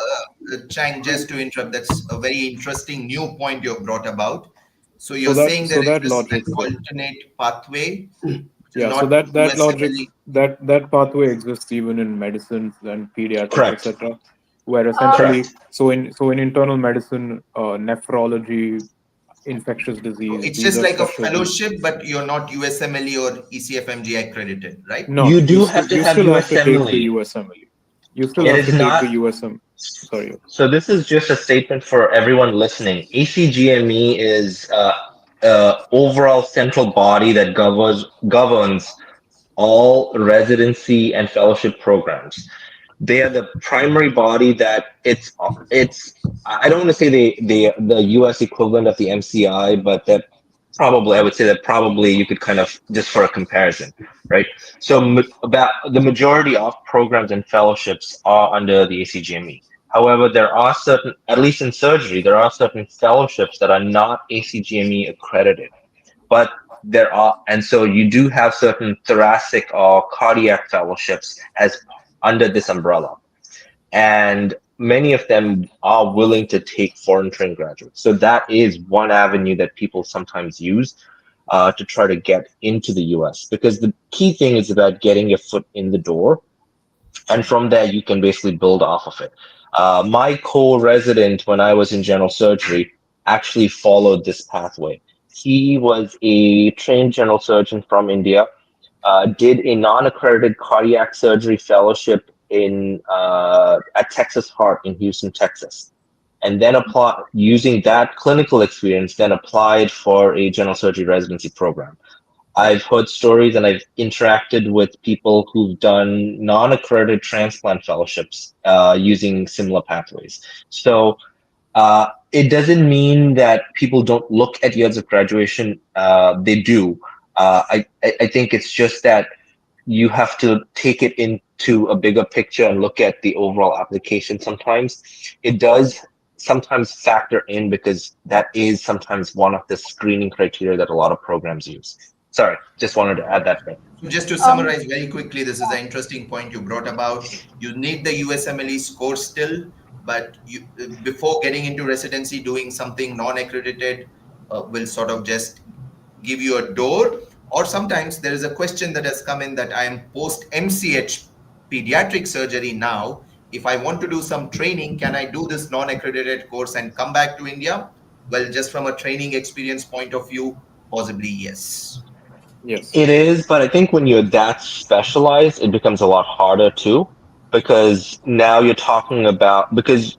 Chang, just to interrupt, that's a very interesting new point you have brought about. So so you're saying there is that this logic, like alternate pathway, which is yeah. So not that logic, USMLE. that pathway exists even in medicine and pediatrics, correct. etc. Where Um, essentially, Correct. so in internal medicine, nephrology, infectious So disease, it's these just are like a specialties. fellowship, but you're not USMLE or ECFMG accredited, right? No, You do have to you have still have to take the USMLE. USMLE. You still It have to is take not. the USM. Sorry. So this is just a statement for everyone listening. ECGME is overall central body that governs all residency and fellowship programs. They are the primary body that it's I don't want to say the US equivalent of the MCI, but that probably I would say that probably you could kind of just for a comparison, right? So about the majority of programs and fellowships are under the ACGME. However, there are certain, at least in surgery, there are certain fellowships that are not ACGME accredited, but there are, and so you do have certain thoracic or cardiac fellowships as under this umbrella, and many of them are willing to take foreign trained graduates. So that is one avenue that people sometimes use to try to get into the US, because the key thing is about getting your foot in the door, and from there you can basically build off of it. My co-resident when I was in general surgery actually followed this pathway. He was a trained general surgeon from India, did a non-accredited cardiac surgery fellowship in at Texas Heart in Houston, Texas, and then apply using that clinical experience, then applied for a general surgery residency program. I've heard stories and I've interacted with people who've done non-accredited transplant fellowships using similar pathways. So it doesn't mean that people don't look at years of graduation. They do. I think it's just that you have to take it into a bigger picture and look at the overall application. Sometimes it does sometimes factor in because that is sometimes one of the screening criteria that a lot of programs use. Sorry, just wanted to add that thing. So just to um, summarize very quickly, this is an interesting point you brought about. You need the USMLE score still, but you before getting into residency, doing something non-accredited will sort of just give you a door. Or sometimes there is a question that has come in that I am post MCH pediatric surgery now. If I want to do some training, can I do this non-accredited course and come back to India? Well, just from a training experience point of view, possibly yes. Yes. It is, but I think when you're that specialized, it becomes a lot harder too, because now you're talking about because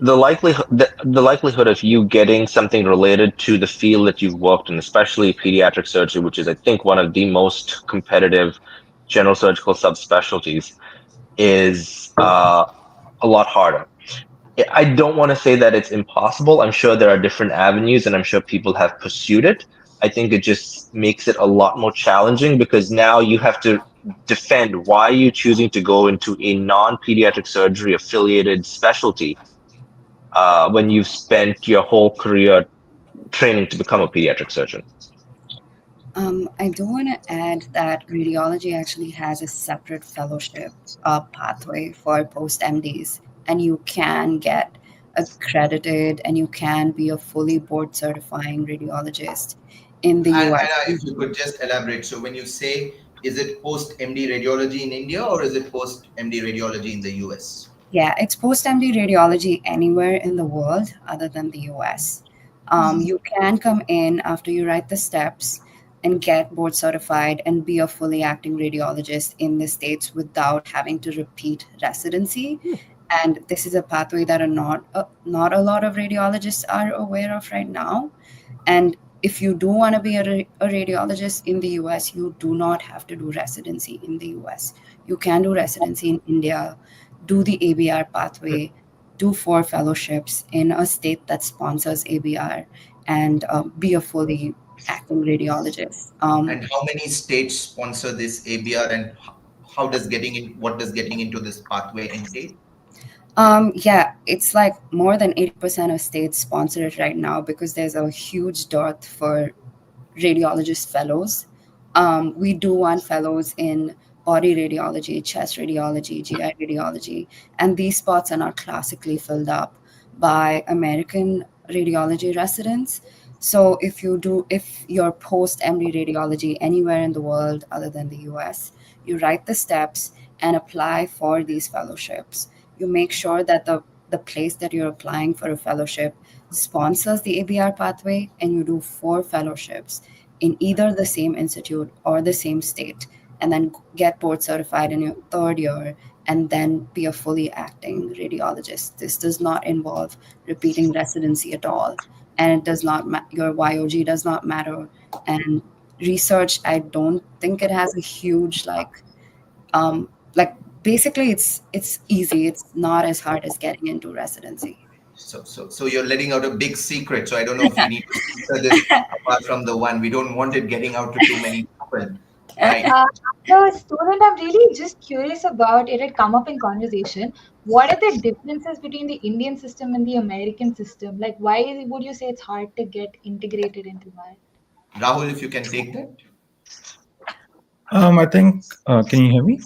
the likelihood of you getting something related to the field that you've worked in, especially pediatric surgery, which is I think one of the most competitive general surgical subspecialties, is a lot harder. I don't want to say that it's impossible. I'm sure there are different avenues and I'm sure people have pursued it. I think it just makes it a lot more challenging because now you have to defend why you're choosing to go into a non-pediatric surgery affiliated specialty when you've spent your whole career training to become a pediatric surgeon. I do want to add that radiology actually has a separate fellowship pathway for post MDs, and you can get accredited and you can be a fully board certifying radiologist in the And US. if you could just elaborate. So when you say, is it post MD radiology in India or is it post MD radiology in the US? Yeah, it's post MD radiology anywhere in the world other than the US. You can come in after you write the steps and get board certified and be a fully acting radiologist in the States without having to repeat residency. And this is a pathway that not a lot of radiologists are aware of right now. And if you do want to be a radiologist in the US, you do not have to do residency in the US. You can do residency in India do the ABR pathway, do 4 fellowships in a state that sponsors ABR, and be a fully acting radiologist. And how many states sponsor this ABR, and how does what does getting into this pathway entail? Yeah, it's like more than 80% of states sponsor it right now because there's a huge dearth for radiologist fellows. We do want fellows in body radiology, chest radiology, GI radiology, and these spots are not classically filled up by American radiology residents. So if you're post MD radiology anywhere in the world other than the US, you write the steps and apply for these fellowships. You make sure that the place that you're applying for a fellowship sponsors the ABR pathway, and you do 4 fellowships in either the same institute or the same state, and then get board certified in your 3rd year, and then be a fully acting radiologist. This does not involve repeating residency at all, and it does not your YOG does not matter. And research, I don't think it has a huge like basically it's easy. It's not as hard as getting into residency. So you're letting out a big secret. So I don't know if we need to censor this apart from the one. We don't want it getting out to too many people, right? The student I'm really just curious about, it had come up in conversation. What are the differences between the Indian system and the American system? Like, why would you say it's hard to get integrated into that? Rahul, if you can take that. I think, can you hear me?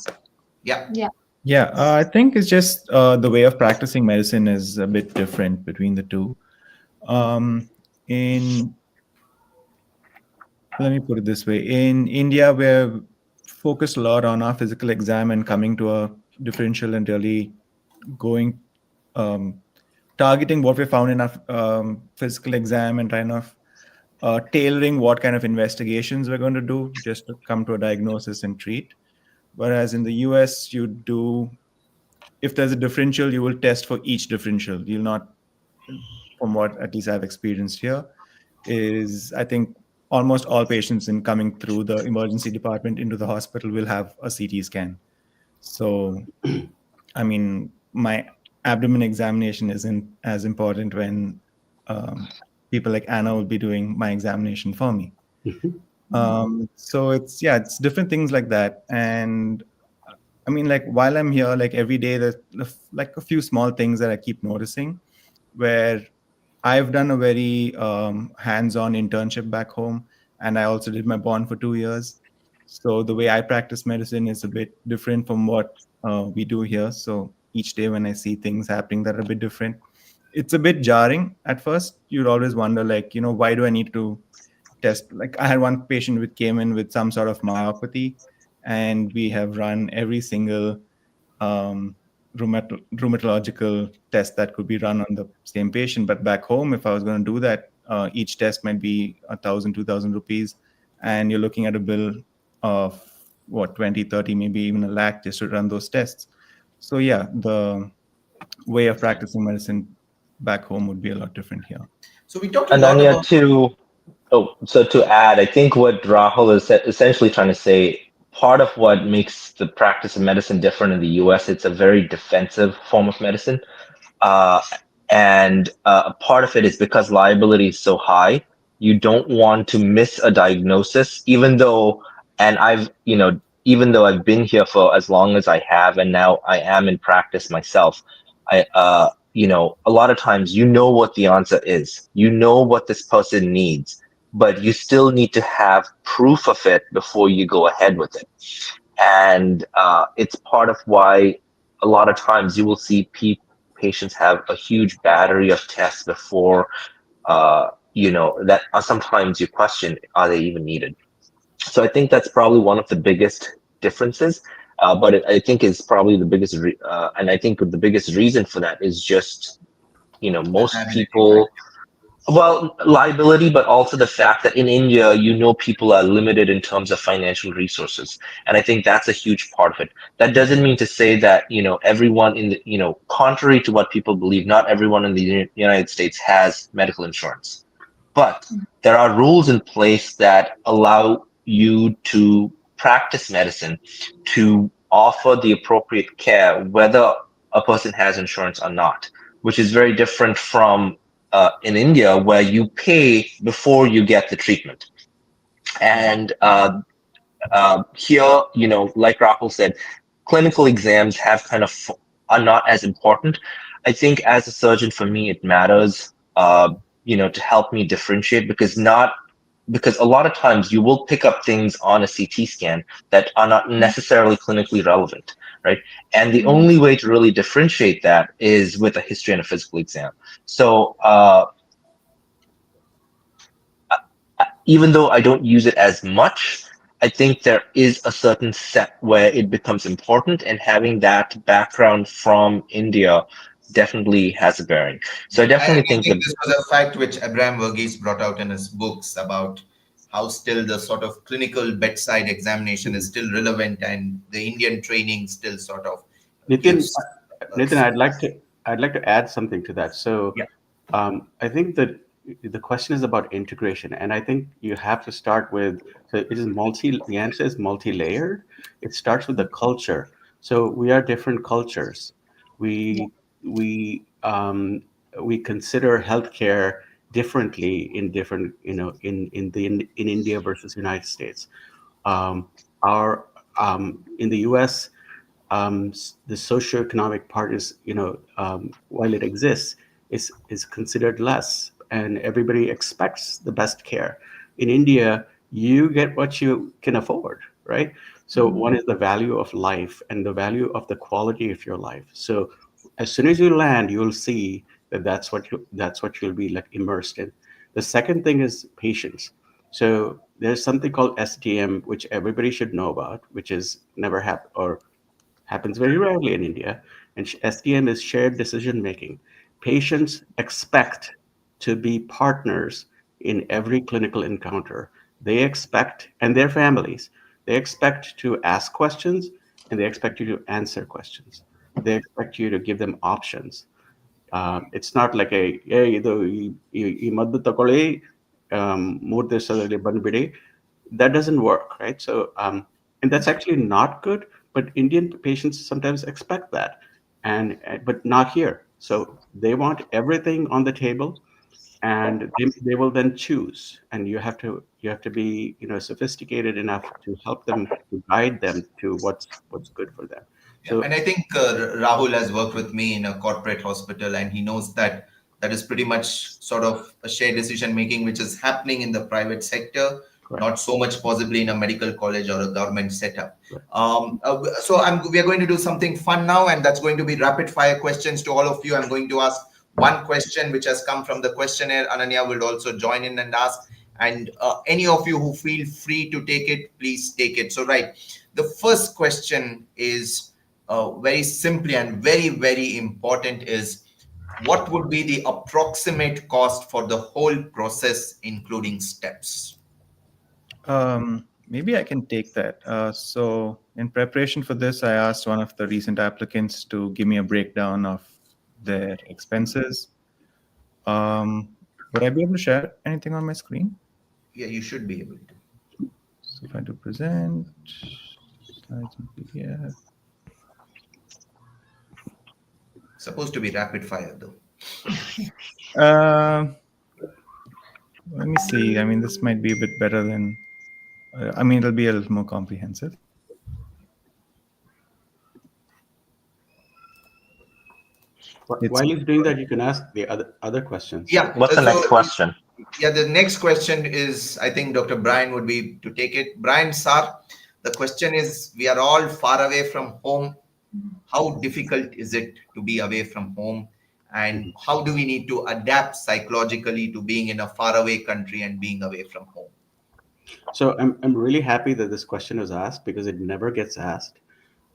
Yeah. Yeah. Yeah, I think it's just the way of practicing medicine is a bit different between the two. In Let me put it this way: in India, we're focused a lot on our physical exam and coming to a differential and really going targeting what we found in our physical exam and kind of tailoring what kind of investigations we're going to do just to come to a diagnosis and treat. Whereas in the US, you do, if there's a differential, you will test for each differential. You'll not, from what at least I've experienced here, is I think almost all patients in coming through the emergency department into the hospital will have a CT scan. So, I mean, my abdomen examination isn't as important when people like Anna will be doing my examination for me. So it's different things like that. And I mean, like while I'm here, like every day, there's like a few small things that I keep noticing where I've done a very hands-on internship back home, and I also did my bond for 2 years. So the way I practice medicine is a bit different from what we do here. So each day when I see things happening that are a bit different, it's a bit jarring at first. You'd always wonder, like, why do I need to test? Like I had one patient who came in with some sort of myopathy, and we have run every single um, rheumatological test that could be run on the same patient. But back home, if I was going to do that, each test might be 1,000, 2,000 rupees, and you're looking at a bill of what, 20, 30, maybe even a lakh just to run those tests. So yeah, the way of practicing medicine back home would be a lot different here. So we talked a And lot then about. so to add, I think what Rahul is essentially trying to say, part of what makes the practice of medicine different in the US, it's a very defensive form of medicine. Uh, and a part of it is because liability is so high, you don't want to miss a diagnosis, even though, and even though I've been here for as long as I have, and now I am in practice myself, a lot of times you know what the answer is, you know what this person needs, but you still need to have proof of it before you go ahead with it. And it's part of why a lot of times you will see patients have a huge battery of tests before, that sometimes you question, are they even needed? So I think that's probably one of the biggest differences. I think is probably the biggest, and I think the biggest reason for that is just, most Liability, right? people, well, liability, but also the fact that in India, people are limited in terms of financial resources. And I think that's a huge part of it. That doesn't mean to say that, everyone in the, contrary to what people believe, not everyone in the United States has medical insurance. But there are rules in place that allow you to practice medicine, to offer the appropriate care, whether a person has insurance or not, which is very different from in India, where you pay before you get the treatment. And here, like Rahul said, clinical exams have are not as important. I think as a surgeon, for me, it matters, to help me differentiate, because a lot of times you will pick up things on a CT scan that are not necessarily clinically relevant, right? And the only way to really differentiate that is with a history and a physical exam. So even though I don't use it as much, I think there is a certain set where it becomes important, and having that background from India definitely has a bearing. So I And definitely I think think that. this was a fact which Abraham Verghese brought out in his books about how still the sort of clinical bedside examination is still relevant, and the Indian training still sort of Nitin, gives. Nitin, I'd like to add something to that. So, Yeah. I think that the question is about integration, and I think you have to start with. So it is multi. The answer is multi-layered. It starts with the culture. So we are different cultures. We we um, we consider healthcare differently in different, in India versus United States. Our In the U.S., the socioeconomic part is, while it exists, is considered less, and everybody expects the best care. In India, you get what you can afford, right? So one is the value of life and the value of the quality of your life. So as soon as you land, you'll see that that's what you'll be like immersed in. The second thing is patience. So there's something called SDM, which everybody should know about, which is never happened or happens very rarely in India. And SDM is shared decision making. Patients expect to be partners in every clinical encounter. They expect, and their families, they expect to ask questions, and they expect you to answer questions. They expect you to give them options. It's not like ಈ ಮದ್ದು ತಗೊಳ್ಳಿ ಮೂರು ದಿವಸದಲ್ಲಿ ಬಂದ್ಬಿಡಿ. That doesn't work, right? So, and that's actually not good. But Indian patients sometimes expect that, and but not here. So they want everything on the table, and they will then choose. And you have to be, sophisticated enough to help them, to guide them to what's good for them. Yeah, So and I think Rahul has worked with me in a corporate hospital, and he knows that that is pretty much sort of a shared decision making, which is happening in the private sector, correct. not so much possibly in a medical college or a government setup. Right. We are going to do something fun now, and that's going to be rapid fire questions to all of you. I'm going to ask one question which has come from the questionnaire. Ananya will also join in and ask, and any of you who feel free to take it, please take it. So, right, the first question is very simply and very, very important is what would be the approximate cost for the whole process, including steps? Maybe I can take that. So, in preparation for this, I asked one of the recent applicants to give me a breakdown of their expenses. Would I be able to share anything on my screen? Yeah, you should be able to. So, if I do present, slides in PDF. Supposed to be rapid fire though. Let me see. I mean, this might be a bit better than. It'll be a little more comprehensive. While he's doing that, you can ask the other questions. Yeah. What's the next question? Yeah, the next question is, I think Dr. Brian would be to take it. Brian Sir, the question is, we are all far away from home. How difficult is it to be away from home? And how do we need to adapt psychologically to being in a faraway country and being away from home? So I'm really happy that this question was asked, because it never gets asked.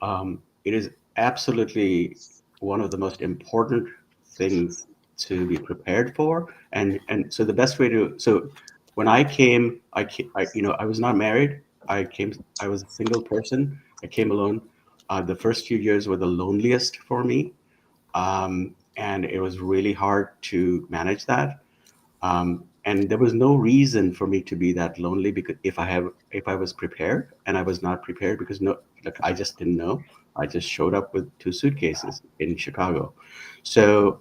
It is absolutely one of the most important things to be prepared for. And so the best way to, so when I came, I was not married. I was a single person. I came alone. The first few years were the loneliest for me. And it was really hard to manage that. and there was no reason for me to be that lonely, because if I was prepared, and I was not prepared because no, like, I just didn't know. I just showed up with 2 suitcases in Chicago. So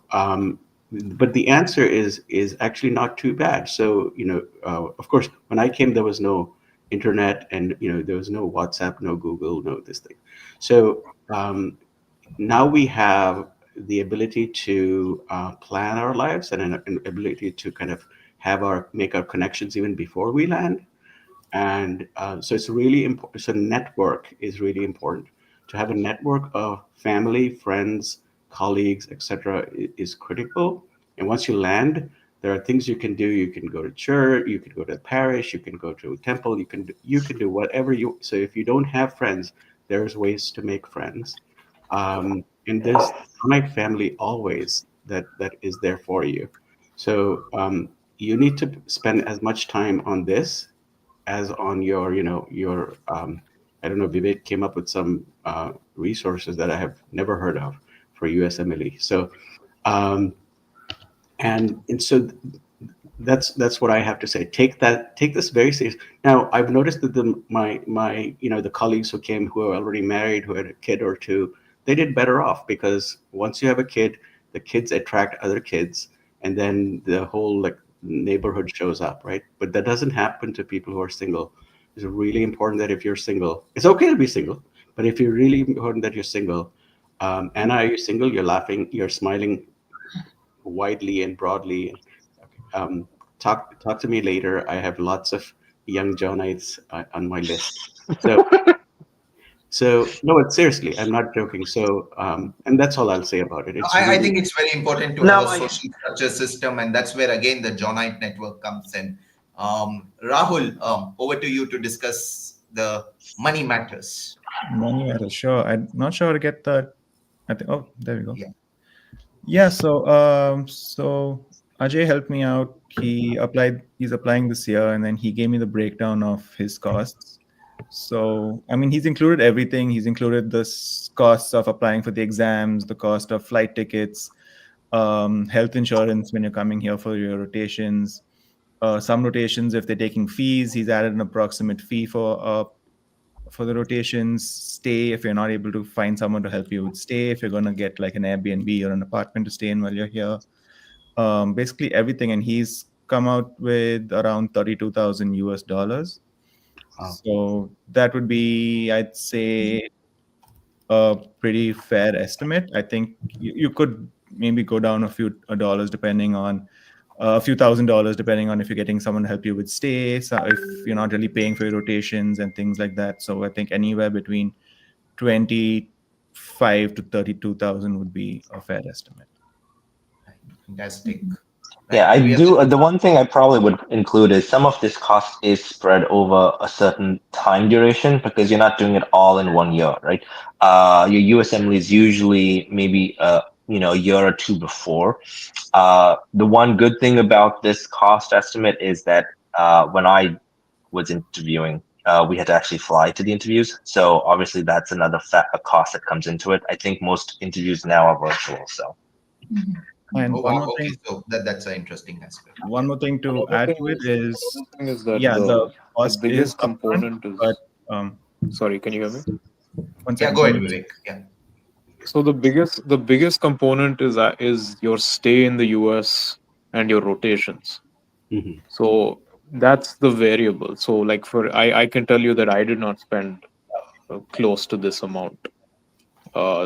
but the answer is actually not too bad. So of course, when I came, there was no internet, and there was no WhatsApp, no Google, no this thing. So now we have the ability to plan our lives, and an ability to kind of make our connections even before we land. And so it's really important. So network is really important. To have a network of family, friends, colleagues, etc., is critical. And once you land, there are things you can do. You can go to church, you can go to the parish, you can go to a temple, you can do whatever you. So if you don't have friends, there's ways to make friends. And there's my family always that is there for you. So you need to spend as much time on this as on your I don't know, Vivek came up with some resources that I have never heard of for USMLE. So um, and so that's what I have to say. Take this very serious. Now, I've noticed that the colleagues who came, who are already married, who had a kid or two, they did better off, because once you have a kid, the kids attract other kids, and then the whole like neighborhood shows up, right? But that doesn't happen to people who are single. It's really important that if you're single, it's okay to be single, but if you're really important that you're single, Anna, are you single? You're laughing, you're smiling widely and broadly. Okay. Talk to me later. I have lots of young Johnites on my list. So no, but seriously, I'm not joking. So and that's all I'll say about it. It's I really think it's very important to have a social structure system, and that's where again the Johnite network comes in. Rahul, over to you to discuss the money matters. Money matters. Sure. I'm not sure how to get that. I think. Oh, there we go. Yeah. Yeah. So Ajay helped me out. He's applying this year, and then he gave me the breakdown of his costs. So I mean, he's included everything. He's included the costs of applying for the exams, the cost of flight tickets, health insurance when you're coming here for your rotations. Some rotations, if they're taking fees, he's added an approximate fee for the rotations. Stay, if you're not able to find someone to help you with stay, if you're going to get like an Airbnb or an apartment to stay in while you're here, basically everything. And he's come out with around 32,000 US dollars. Wow. So that would be, I'd say, a pretty fair estimate. I think you could maybe go down a few dollars depending on a few $1,000s, depending on if you're getting someone to help you with stay, so if you're not really paying for your rotations and things like that. So I think anywhere between 25 to 32,000 would be a fair estimate. Fantastic. Yeah, I We have do. The one thing I probably would include is some of this cost is spread over a certain time duration, because you're not doing it all in 1 year, right? Your USMLE is usually maybe a year or two before. The one good thing about this cost estimate is that when I was interviewing, we had to actually fly to the interviews. So obviously that's another a cost that comes into it. I think most interviews now are virtual. So. And Oh one wow, more okay, thing, so that's an interesting aspect. one more thing to Another add thing to it is, is, another thing is that yeah, the the cost is biggest upfront, component is. but Sorry, can you hear me? one Yeah, second. go ahead, Vivek. Yeah. So the biggest component is your stay in the US and your rotations. Mhm. So that's the variable. So like I can tell you that I did not spend close to this amount.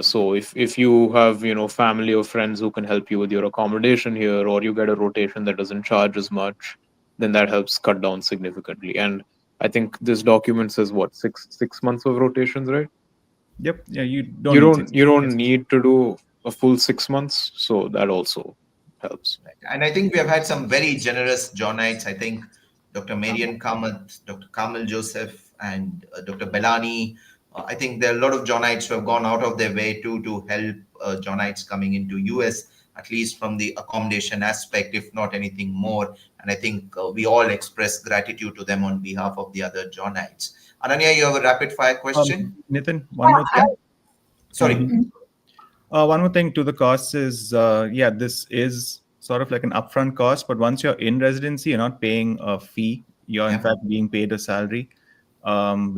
So if you have family or friends who can help you with your accommodation here, or you get a rotation that doesn't charge as much, then that helps cut down significantly. And I think this document says what, six months of rotations, right? Yep. Yeah, you don't You need don't 6 you don't yes. need to do a full 6 months, so that also helps. And I think we have had some very generous Johnites. I think Dr. Marian Kamath, Dr. Kamal Joseph, and Dr. Belani. I think there are a lot of Johnites who have gone out of their way to help Johnites coming into US, at least from the accommodation aspect, if not anything more. And I think we all express gratitude to them on behalf of the other Johnites. Ananya, you have a rapid fire question? Nitin, one more thing. Sorry. One more thing to the costs is, this is sort of like an upfront cost, but once you're in residency, you're not paying a fee. You're in Yeah. fact being paid a salary,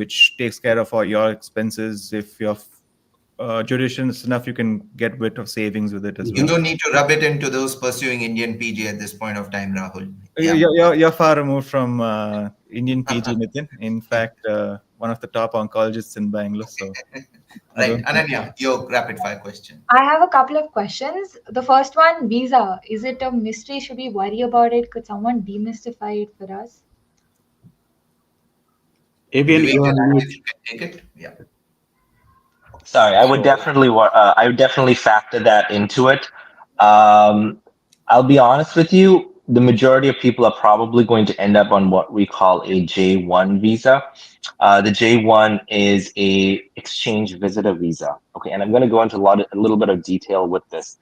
which takes care of all your expenses. If you're judicious enough, you can get a bit of savings with it as You well. don't need to rub it into those pursuing Indian PG at this point of time, Rahul. You're, Yeah. you're far removed from Indian PG, Nitin. In fact, one of the top oncologists in Bangalore. So I Right. don't think. Ananya, your rapid fire question. I have a couple of questions. The first one, visa. Is it a mystery? Should we worry about it? Could someone demystify it for us? Avian, Vivek you're and on Anand, mute. if you can take it. Yeah. Sorry, I would So definitely I would definitely factor that into it. Um, I'll be honest with you, the majority of people are probably going to end up on what we call a J1 visa. The J1 is a exchange visitor visa. Okay, and I'm going to go into a little bit of detail with this.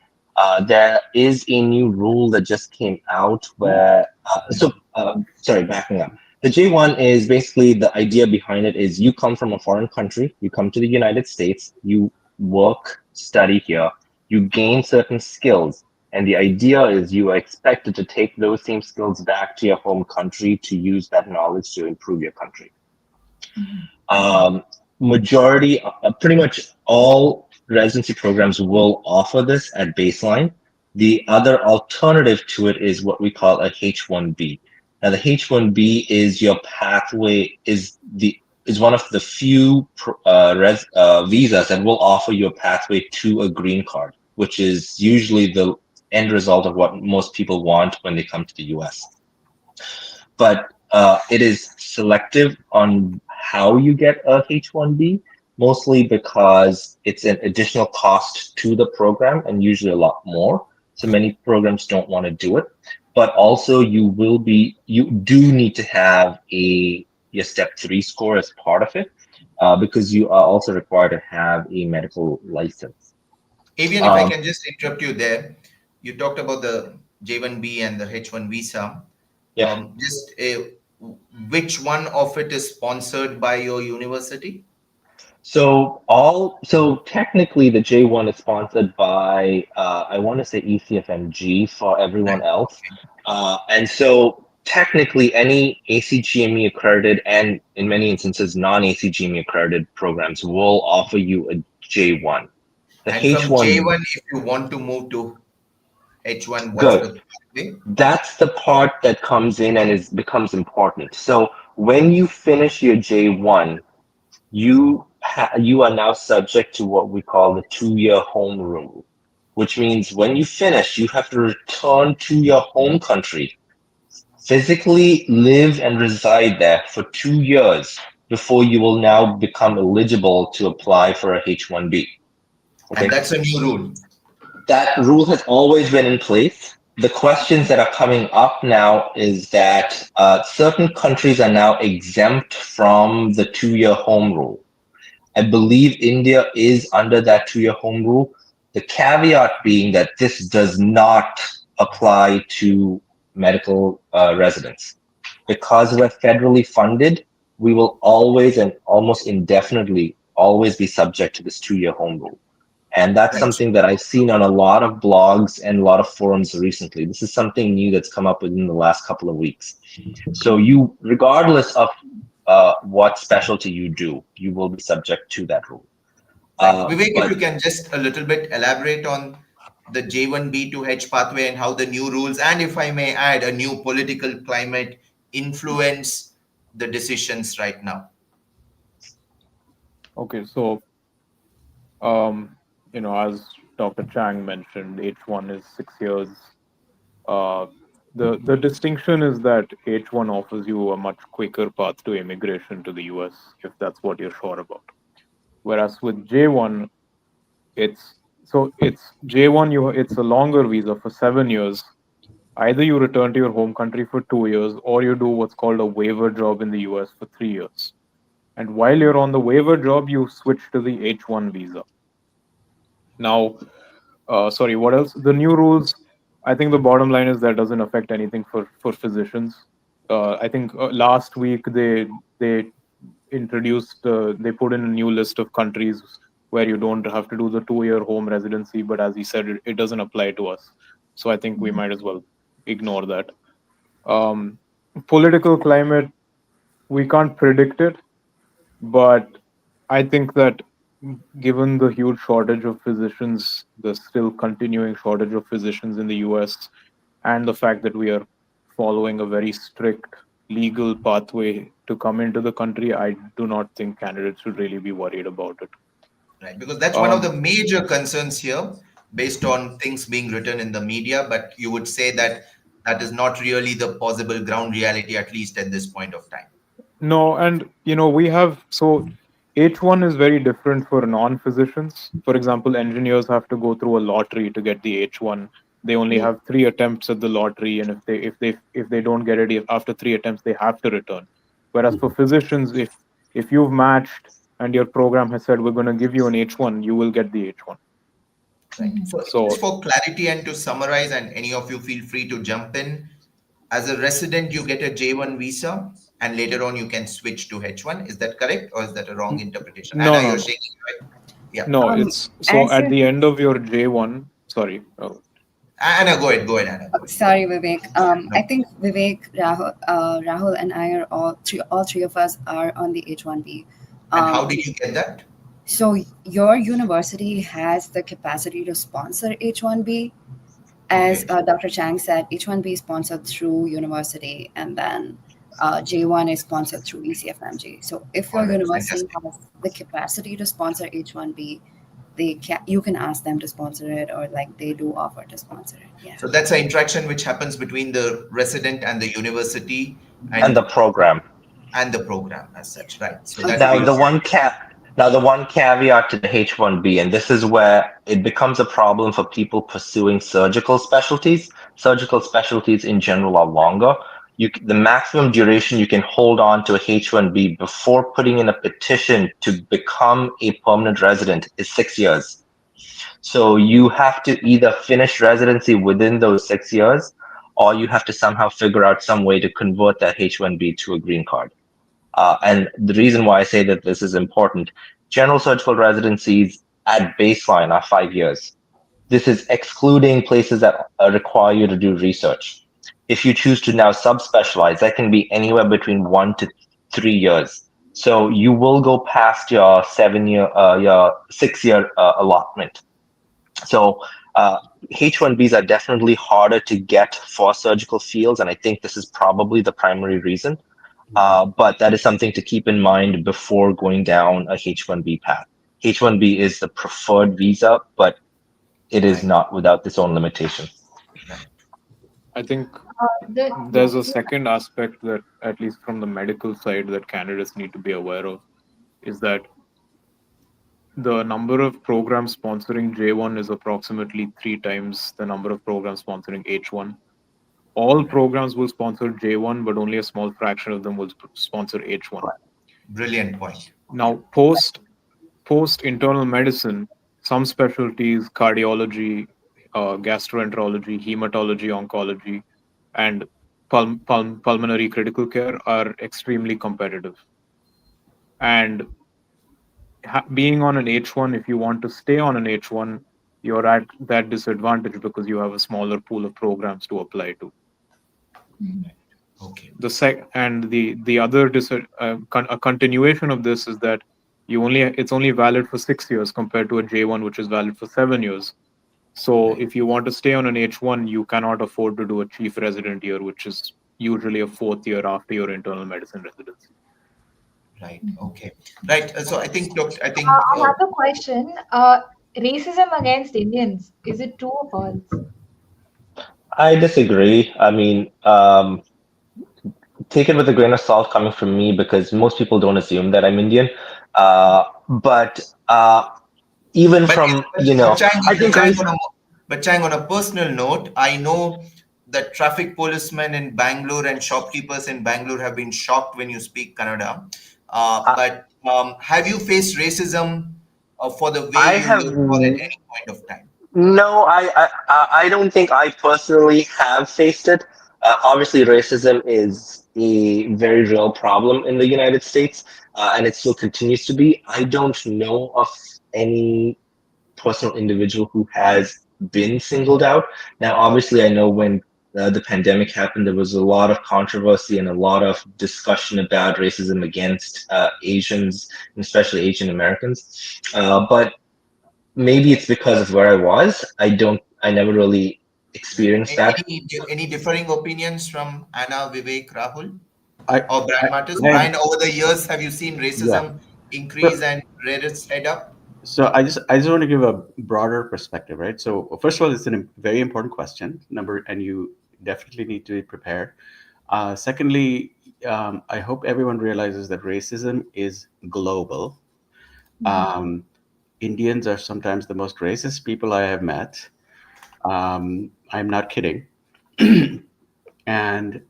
There is a new rule that just came out where, sorry, backing up. The J1 is basically the idea behind it is you come from a foreign country, you come to the United States, you work, study here, you gain certain skills, and the idea is you are expected to take those same skills back to your home country to use that knowledge to improve your country. Um, Majority, pretty much all residency programs will offer this at baseline. The other alternative to it is what we call a H-1B. Now, the H-1B is your pathway, is one of the few visas that will offer you a pathway to a green card, which is usually the end result of what most people want when they come to the US. But it is selective on how you get a H-1B, mostly because it's an additional cost to the program and usually a lot more. So many programs don't want to do it. But also you do need to have your step 3 score as part of it, because you are also required to have a medical license. Avian, if I Um, can just interrupt you there. You talked about the J1B and the H1 visa. yeah. Just which one of it is sponsored by your university? So technically the J1 is sponsored by I want to say ECFMG for everyone Right. else. And so technically any ACGME accredited and in many instances non-ACGME accredited programs will offer you a J1. The And from H1, J1, if you want to move to H1, what's good. the pathway? That's the part that comes in and becomes important. So when you finish your J1, you are now subject to what we call the 2-year home rule, which means when you finish, you have to return to your home country, physically live and reside there for 2 years before you will now become eligible to apply for a H-1B. And Okay, that's a new rule. that rule has always been in place. The questions that are coming up now is that certain countries are now exempt from the 2-year home rule. I believe India is under that 2-year home rule. The caveat being that this does not apply to medical residents. Because we're federally funded, we will always and almost indefinitely always be subject to this 2-year home rule. And that's Right. something that I've seen on a lot of blogs and a lot of forums recently. This is something new that's come up within the last couple of weeks. So you, regardless of what specialty you do, you will be subject to that rule. Right. Vivek, if But you can just a little bit elaborate on the J1B to H pathway and how the new rules, and if I may add, a new political climate influence the decisions right now. okay, so um, as Dr. Chang mentioned, H1 is 6 years. Uh, the distinction is that H1 offers you a much quicker path to immigration to the US if that's what you're sure about. Whereas with J1, it's J1 it's a longer visa for 7 years. Either you return to your home country for 2 years or you do what's called a waiver job in the US for 3 years. And while you're on the waiver job, you switch to the H1 visa. Now, sorry, what else? The new rules, I think the bottom line is that doesn't affect anything for physicians. I think last week they introduced they put in a new list of countries where you don't have to do the 2-year home residency, but as he said, it doesn't apply to us. So I think we might as well ignore that. Um, Political climate, we can't predict it, but I think that given the huge shortage of physicians, the still continuing shortage of physicians in the US, and the fact that we are following a very strict legal pathway to come into the country, I do not think candidates should really be worried about it. Right, because that's one of the Um, major concerns here, based on things being written in the media. But you would say that that is not really the possible ground reality, at least at this point of time. No, and we have so H1 is very different for non-physicians. For example, engineers have to go through a lottery to get the H1. They only Yeah. have 3 attempts at the lottery, and if they don't get it after 3 attempts, they have to return. Whereas for physicians, if you've matched and your program has said we're going to give you an H1, you will get the H1. Right. So just So for clarity and to summarize, and any of you feel free to jump in. As a resident, you get a J1 visa, and later on you can switch to H1. Is that correct, or is that a wrong interpretation? no, Anna, no, you're no, shaking, right? Yeah. no. It's so As at you the end of your J1. Sorry. Anna, go ahead. Go ahead, Anna. Go ahead. Sorry, Vivek. No. I think Vivek, Rahul, and I are all three of us are on the H1B. And how did you get that? So your university has the capacity to sponsor H1B. As Okay. Dr. Chang said, H1B is sponsored through university, and then J1 is sponsored through ECFMG. So if All your right. university Fantastic. has the capacity to sponsor H1B, you can ask them to sponsor it, or like they do offer to sponsor it. Yeah. So that's an interaction which happens between the resident and the university, And the and program. the program as such, right? So that Okay. Now makes the one caveat to the H1B, and this is where it becomes a problem for people pursuing surgical specialties. Surgical specialties in general are longer. The maximum duration you can hold on to a H1B before putting in a petition to become a permanent resident is 6 years. So you have to either finish residency within those 6 years, or you have to somehow figure out some way to convert that H1B to a green card. And the reason why I say that this is important, general surgical residencies at baseline are 5 years. This is excluding places that require you to do research. If you choose to now subspecialize, that can be anywhere between 1 to 3 years. So you will go past your 7 year, your 6 year allotment. So H1Bs are definitely harder to get for surgical fields, and I think this is probably the primary reason. But that is something to keep in mind before going down a H1B path. H1B is the preferred visa, but it is right. not without its own limitation. Right. I think Yeah. there's a second aspect that, at least from the medical side, that candidates need to be aware of, is that the number of programs sponsoring J1 is approximately 3 times the number of programs sponsoring H1. All Right. programs will sponsor J1, but only a small fraction of them will sponsor H1. Brilliant point. Now, post internal medicine, some specialties, cardiology, gastroenterology, hematology, oncology, and pulmonary critical care are extremely competitive. And being on an H1, if you want to stay on an H1, you're at that disadvantage because you have a smaller pool of programs to apply to. Okay. The other a continuation of this is that it's only valid for 6 years compared to a J1, which is valid for 7 years. So Right. if you want to stay on an H1, you cannot afford to do a chief resident year, which is usually a fourth year after your internal medicine residency. Right. Okay. Right. So I think, Doctor, Another question. Racism against Indians, is it true or false? I disagree. I mean, take it with a grain of salt coming from me because most people don't assume that I'm Indian. But even but from, but Chang, I think race. but Chang, on a personal note, I know that traffic policemen in Bangalore and shopkeepers in Bangalore have been shocked when you speak Kannada. But have you faced racism for the way I you have look or at any point of time? no, I don't think I personally have faced it. Obviously, racism is a very real problem in the United States, and it still continues to be. I don't know of any personal individual who has been singled out. Now, obviously, I know when the pandemic happened, there was a lot of controversy and a lot of discussion about racism against Asians, and especially Asian Americans. But maybe it's because of where I was. I never really Right. experienced that. Any differing opinions from Anna, Vivek, Rahul, I, or I, Brian Martis? I have, Brian, over the years, have you seen yeah. racism increase So, and rear its head up? so I just want to give a broader perspective, right? So first of all, it's a very important question, and you definitely need to be prepared. Secondly, I hope everyone realizes that racism is global. Um, Indians are sometimes the most racist people I have met. I'm not kidding. And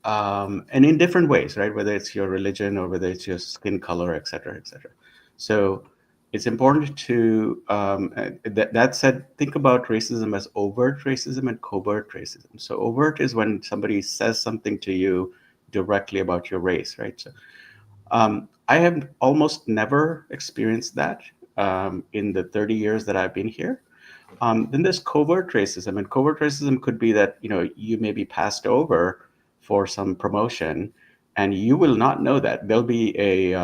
in different ways, right? Whether it's your religion or whether it's your skin color, et cetera, et cetera. So it's important to that said, think about racism as overt racism and covert racism. So overt is when somebody says something to you directly about your race, right? So I have almost never experienced that in the 30 years that I've been here. Then there's covert racism, and covert racism could be that you may be passed over for some promotion, and you will not know that. There'll be a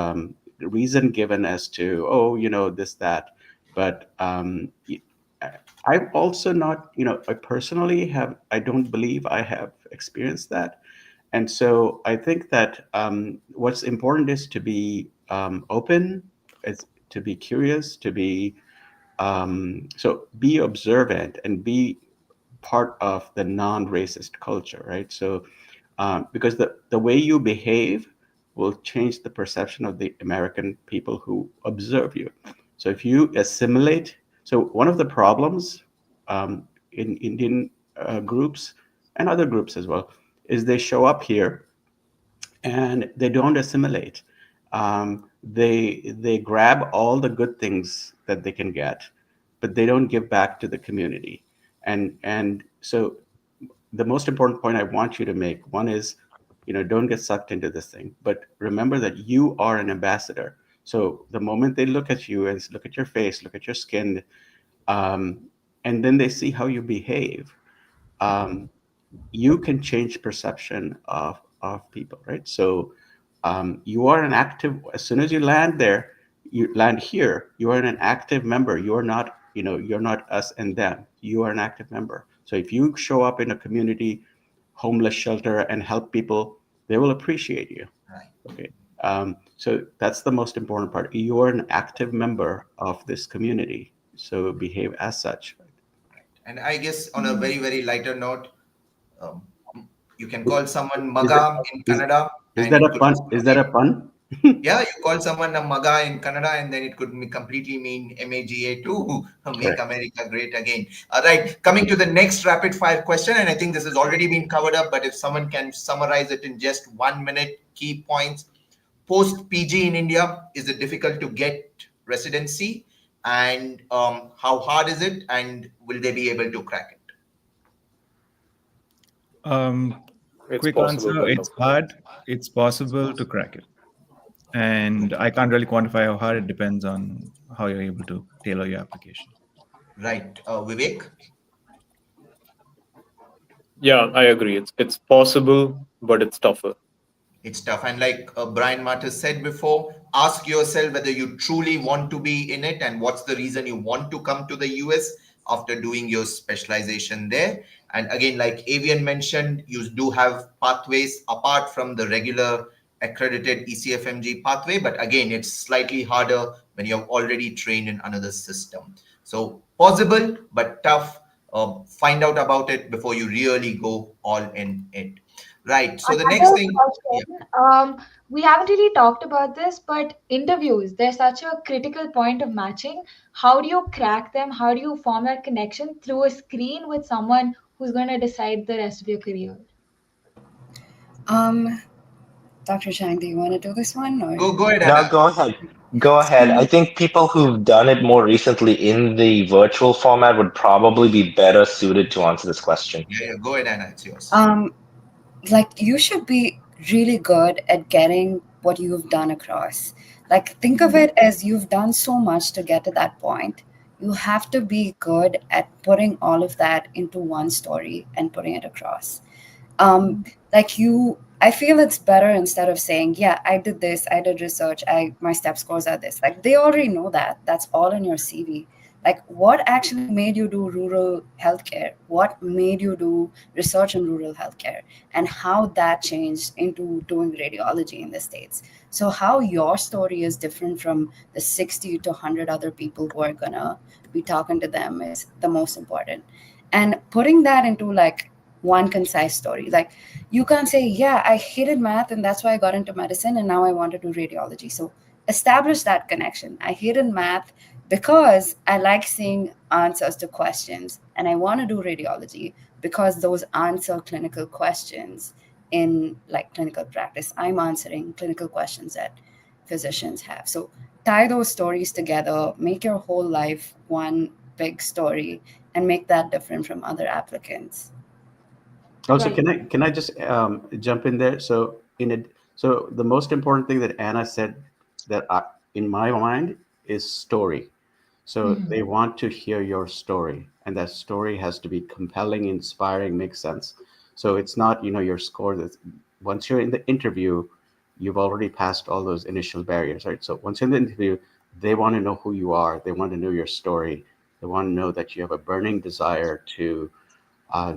reason given as to, oh, this, that, but I've also not, I personally have. I don't believe I have experienced that, and so I think that what's important is to be open, is to be curious, to be so be observant and be part of the non-racist culture, right? So because the way you behave will change the perception of the American people who observe you. So if you assimilate, so one of the problems in Indian groups and other groups as well is they show up here and they don't assimilate. They grab all the good things that they can get, but they don't give back to the community. And so the most important point I want you to make, one is, don't get sucked into this thing, but remember that you are an ambassador. So the moment they look at you and look at your face, look at your skin, um, and then they see how you behave, um, you can change perception of people, right? So you are an active, as soon as you land there, you land here, you are an active member. You're not, you're not us and them. You are an active member. So if you show up in a community homeless shelter and help people, they will appreciate you. Right. Okay. So that's the most important part. You are an active member of this community. So behave as such. And I guess on a very, very lighter note, um, you can call someone Is that Maga in is, Kannada, is and that it a could pun? Is that a pun? yeah, you call someone a Maga in Kannada, and then it could completely mean MAGA too, make Correct. America great again. All right, coming to the next rapid fire question, and I think this has already been covered up, but if someone can summarize it in just 1 minute, key points. Post PG in India, is it difficult to get residency? And how hard is it? And will they be able to crack it? It's Quick possible, answer, but it's hard. It's possible to crack it. And I can't really quantify how hard. It depends on how you're able to tailor your application. Right, Vivek? yeah, I agree. It's possible, but it's tougher. It's tough. And like Brian Martis said before, ask yourself whether you truly want to be in it and what's the reason you want to come to the US after doing your specialization there. And again, like Avian mentioned, you do have pathways apart from the regular accredited ECFMG pathway. But again, it's slightly harder when you're already trained in another system. So possible, but tough. Find out about it before you really go all in it. Right. So the next Another thing, yeah. question. We haven't really talked about this, but interviews, they're such a critical point of matching. How do you crack them? How do you form that connection through a screen with someone who's going to decide the rest of your career? Dr. Chang, do you want to do this one or? Go ahead, No, Anna. go ahead. Go ahead. I think people who've done it more recently in the virtual format would probably be better suited to answer this question. Yeah, go ahead, Anna. It's yours. Like you should be really good at getting what you've done across. Like think of it as you've done so much to get to that point. You have to be good at putting all of that into one story and putting it across. um like you I feel it's better, instead of saying, yeah, I did this, I did research, I my step scores are this. Like, they already know that. That's all in your CV. Like, what actually made you do rural healthcare? What made you do research in rural healthcare? And how that changed into doing radiology in the States. So how your story is different from the 60 to 100 other people who are gonna be talking to them is the most important. And putting that into like one concise story. Like, you can't say, yeah, I hated math and that's why I got into medicine and now I want to do radiology. So establish that connection. I hated math because I like seeing answers to questions, and I want to do radiology because those answer clinical questions in like clinical practice. I'm answering clinical questions that physicians have. So tie those stories together, make your whole life one big story, and make that different from other applicants. Also, Right. can I just jump in there? So the most important thing that Anna said, that in my mind, is story. So Mhm. they want to hear your story, and that story has to be compelling, inspiring, make sense. So it's not, your score. That once you're in the interview, you've already passed all those initial barriers, right? So once you're in the interview, they want to know who you are. They want to know your story. They want to know that you have a burning desire to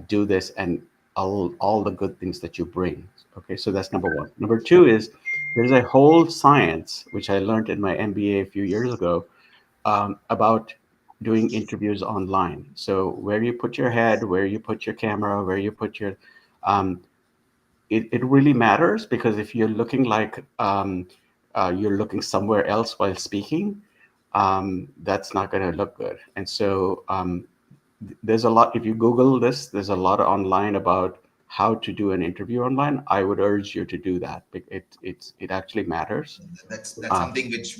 do this, and all the good things that you bring. Okay, so that's number one. Number two is, there's a whole science which I learned in my MBA a few years ago, about doing interviews online. So where you put your head, where you put your camera, where you put your um, it really matters, because if you're looking like you're looking somewhere else while speaking, that's not going to look good. And so there's a lot. If you Google this, there's a lot online about how to do an interview online. I would urge you to do that. It actually matters. That's Um, something which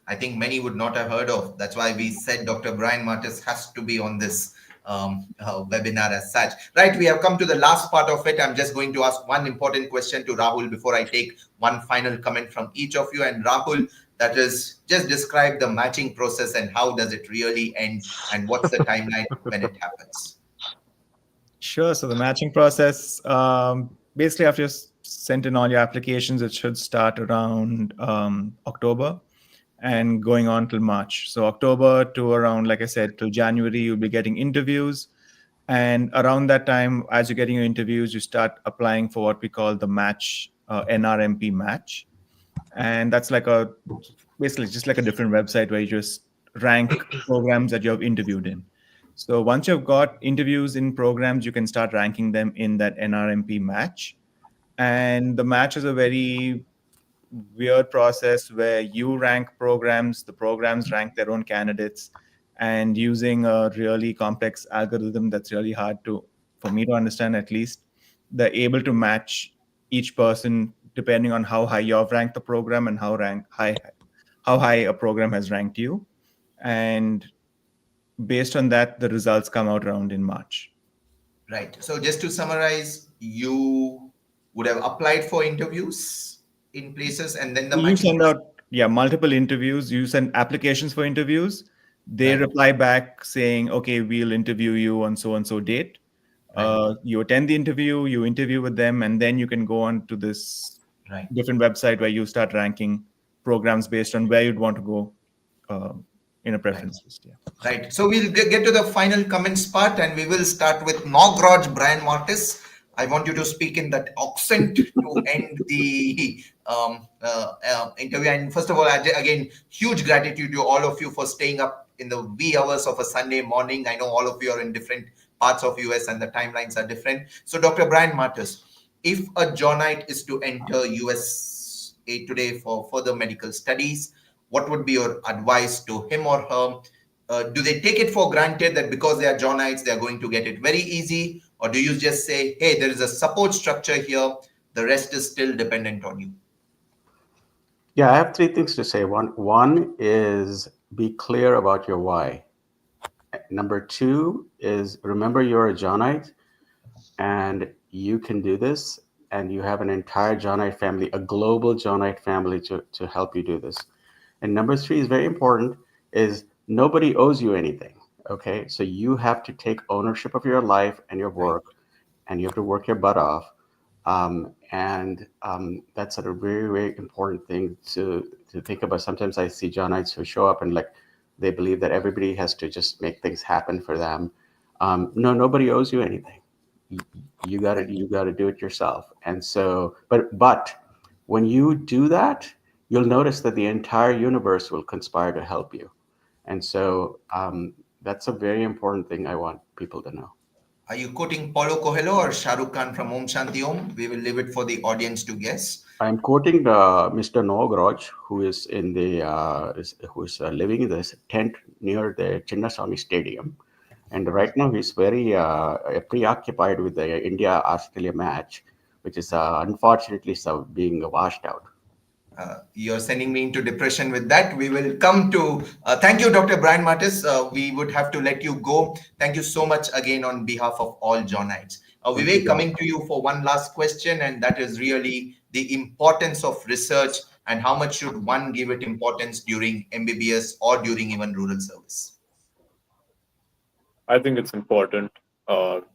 I think many would not have heard of. That's why we said Dr. Brian Martis has to be on this webinar as such. Right, we have come to the last part of it. I'm just going to ask one important question to Rahul before I take one final comment from each of you. And Rahul, that is, just describe the matching process and how does it really end and what's the timeline when it happens. Sure. So the matching process, basically after you've sent in all your applications, it should start around October and going on till March. So October to around, like I said, till January, you'll be getting interviews. And around that time, as you're getting your interviews, you start applying for what we call the match, NRMP match. And that's like basically just like a different website where you just rank programs that you have interviewed in. So once you've got interviews in programs, you can start ranking them in that NRMP match. And the match is a very weird process where you rank programs, the programs rank their own candidates, and using a really complex algorithm that's really hard to, for me to understand at least, they're able to match each person depending on how high you've ranked the program and how high a program has ranked you. And based on that, the results come out around in March. Right. So just to summarize, you would have applied for interviews in places and then the You matching send process. out, yeah, multiple interviews. You send applications for interviews. They Right. reply back saying, okay, we'll interview you on so and so date. Right. You attend the interview, you interview with them, and then you can go on to this Right. different website where you start ranking programs based on where you'd want to go uh, in a Right. preference list. Yeah. Right. So we'll get to the final comments part and we will start with Nograj Brian Martis. I want you to speak in that accent to end the interview. And first of all, again, huge gratitude to all of you for staying up in the wee hours of a Sunday morning. I know all of you are in different parts of US and the timelines are different. So Dr. Brian Martis, if a Johnite is to enter USA today for further medical studies, what would be your advice to him or her? Do they take it for granted that because they are Johnites, they are going to get it very easy? Or do you just say, hey, there is a support structure here, the rest is still dependent on you? yeah, I have three things to say. One is, be clear about your why. Number two is, remember you're a Johnite and you can do this, and you have an entire Johnite family, a global Johnite family to help you do this. And number three is very important, is Nobody owes you anything. Okay, so you have to take ownership of your life and your Right. work, and you have to work your butt off. That's a very, very important thing to think about. Sometimes I see Johnites who show up and like they believe that everybody has to just make things happen for them. No, nobody owes you anything. You, Right. you gotta do it yourself. And so, but when you do that, you'll notice that the entire universe will conspire to help you. And so that's a very important thing I want people to know. Are you quoting Paulo Coelho or Shah Rukh Khan from Om Shanti Om? We will leave it for the audience to guess. I'm quoting Mr. Nogroj, who is in the who is living in this tent near the Chinnaswamy Stadium, and right now he's very preoccupied with the India-Australia match, which is unfortunately being washed out. You're sending me into depression with that. We will come to thank you, Dr. Brian Martis. We would have to let you go. Thank you so much again on behalf of all Johnites. Thank you, Vivek, John. coming to you for one last question, and that is really the importance of research and how much should one give it importance during MBBS or during even rural service? I think it's important.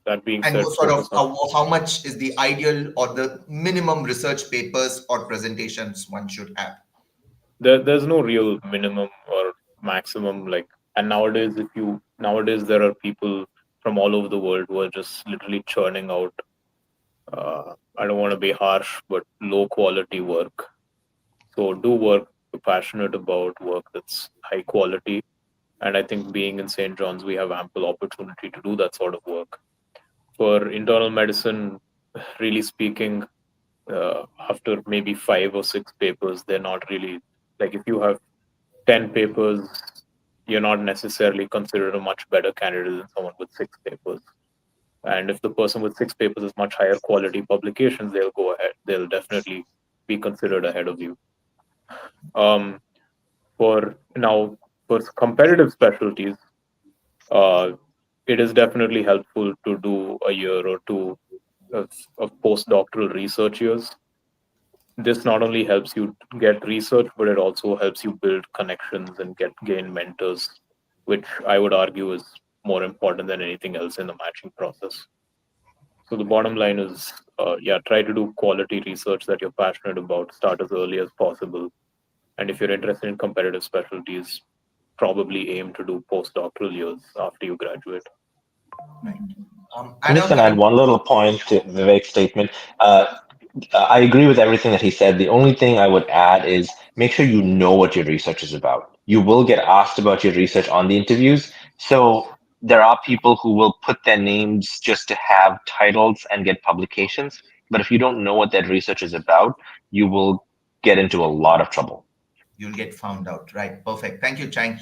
That being And said, what sort of focus on. how much is the ideal or the minimum research papers or presentations one should have? There's no real minimum or maximum. And nowadays there are people from all over the world who are just literally churning out. I don't want to be harsh, but low quality work. So do work you're passionate about, work that's high quality. And I think being in St. John's, we have ample opportunity to do that sort of work. For internal medicine, really speaking, after maybe 5 or 6 papers, they're not really like if you have 10 papers, you're not necessarily considered a much better candidate than someone with 6 papers. And if the person with 6 papers is much higher quality publications, they'll go ahead. They'll definitely be considered ahead of you. Um, for now, for competitive specialties, uh, it is definitely helpful to do a year or two of postdoctoral research years. This not only helps you get research, but it also helps you build connections and gain mentors, which I would argue is more important than anything else in the matching process. So the bottom line is, try to do quality research that you're passionate about. Start as early as possible, and if you're interested in competitive specialties, probably aim to do postdoctoral years after you graduate. Right. I'm Anna, just going to add coming. one little point to Vivek's statement. I agree with everything that he said. The only thing I would add is make sure you know what your research is about. You will get asked about your research on the interviews. So there are people who will put their names just to have titles and get publications. But if you don't know what that research is about, you will get into a lot of trouble. You'll get found out. Right. Perfect. Thank you, Chang.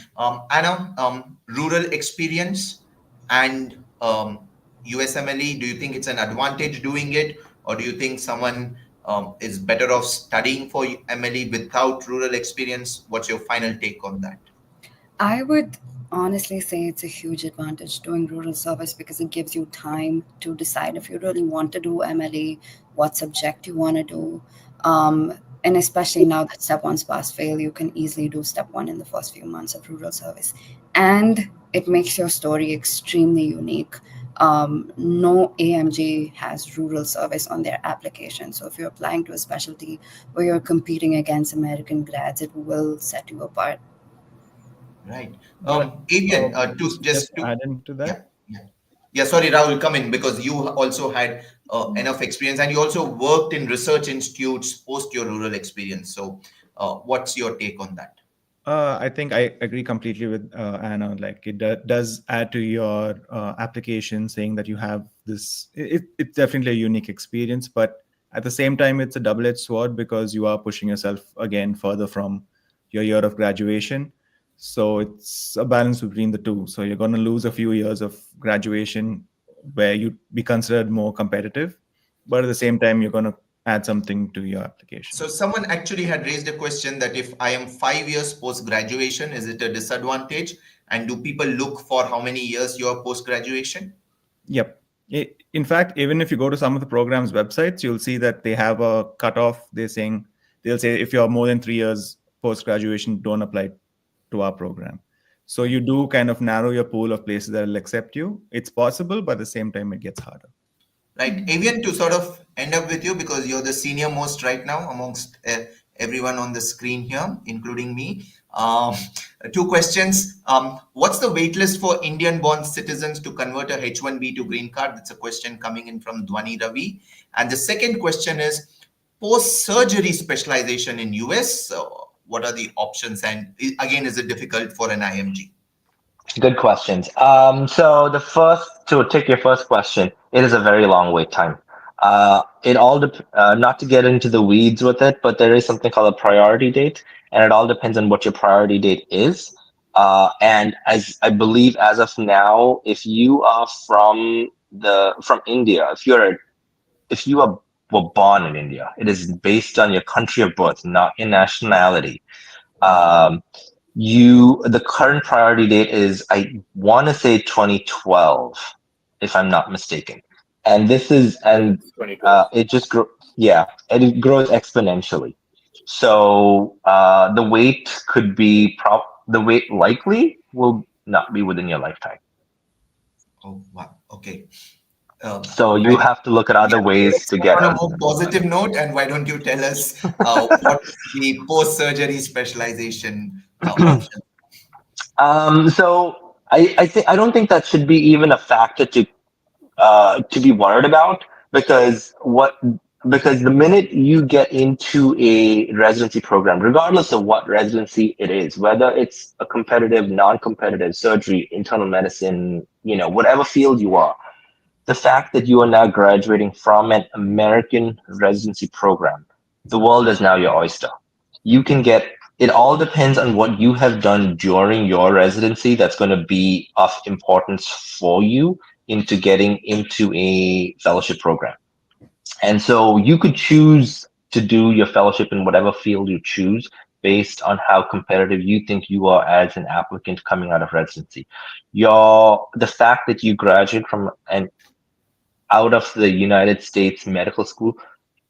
Anna, rural experience and USMLE, do you think it's an advantage doing it? Or do you think someone is better off studying for MLE without rural experience? What's your final take on that? I would honestly say it's a huge advantage doing rural service because it gives you time to decide if you really want to do MLE, what subject you want to do. And especially now that step one's pass fail, you can easily do step one in the first few months of rural service. And it makes your story extremely unique. No AMG has rural service on their application. So if you're applying to a specialty where you're competing against American grads, it will set you apart. Right. But Avian, just add into yeah, that. yeah. Yeah, sorry, Rahul, come in because you also had enough experience and you also worked in research institutes post your rural experience. So, what's your take on that? I think I agree completely with Anna. Like it does add to your application, saying that you have this. It's definitely a unique experience, but at the same time, it's a double-edged sword because you are pushing yourself again further from your year of graduation. So it's a balance between the two. So you're going to lose a few years of graduation where you be considered more competitive, but at the same time, you're going to add something to your application. So, someone actually had raised a question that if I am 5 years post graduation, is it a disadvantage? And do people look for how many years you are post graduation? Yep. In fact, even if you go to some of the program's websites, you'll see that they have a cutoff. They'll say if you're more than 3 years post graduation, don't apply to our program. So you do kind of narrow your pool of places that will accept you. It's possible, but at the same time, it gets harder. Right. Avian, to sort of end up with you, because you're the senior most right now amongst everyone on the screen here, including me. Two questions. What's the wait list for Indian-born citizens to convert a H-1B to green card? That's a question coming in from Dwani Ravi. And the second question is, post-surgery specialization in US, what are the options? And again, is it difficult for an IMG? Good questions. So to take your first question, it is a very long wait time. Not to get into the weeds with it, but there is something called a priority date, and it all depends on what your priority date is. And as I believe, as of now, if you are from India, if you were born in India, it is based on your country of birth, not your nationality. Um, the current priority date is, I want to say 2012, if I'm not mistaken. And this is, and 2012. it just yeah, and it grows exponentially. So the wait could be the wait likely will not be within your lifetime. Oh, wow. Okay. So you have to look at other ways Let's to move get on a it. more positive note, and why don't you tell us what the post-surgery specialization option? So I don't think that should be even a factor to be worried about, because the minute you get into a residency program, regardless of what residency it is, whether it's a competitive, non-competitive, surgery, internal medicine, whatever field you are, the fact that you are now graduating from an American residency program, the world is now your oyster. You can get it. All depends on what you have done during your residency that's going to be of importance for you into getting into a fellowship program. And so you could choose to do your fellowship in whatever field you choose based on how competitive you think you are as an applicant coming out of residency. The fact that you graduate from an out of the United States medical school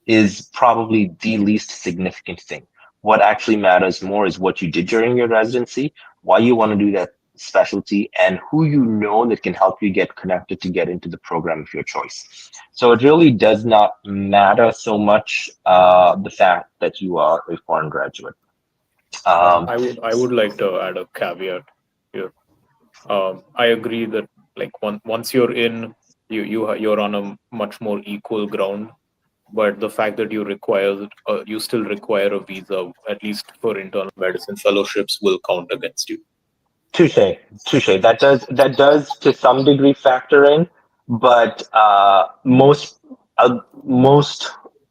is probably the least significant thing. What actually matters more is what you did during your residency, why you want to do that specialty, and who you know that can help you get connected to get into the program of your choice. So it really does not matter so much the fact that you are a foreign graduate. I would like to add a caveat here. I agree that like once you're in, you're on a much more equal ground. But the fact that you still require a visa, at least for internal medicine fellowships, will count against you. Touche. That does to some degree factor in, but most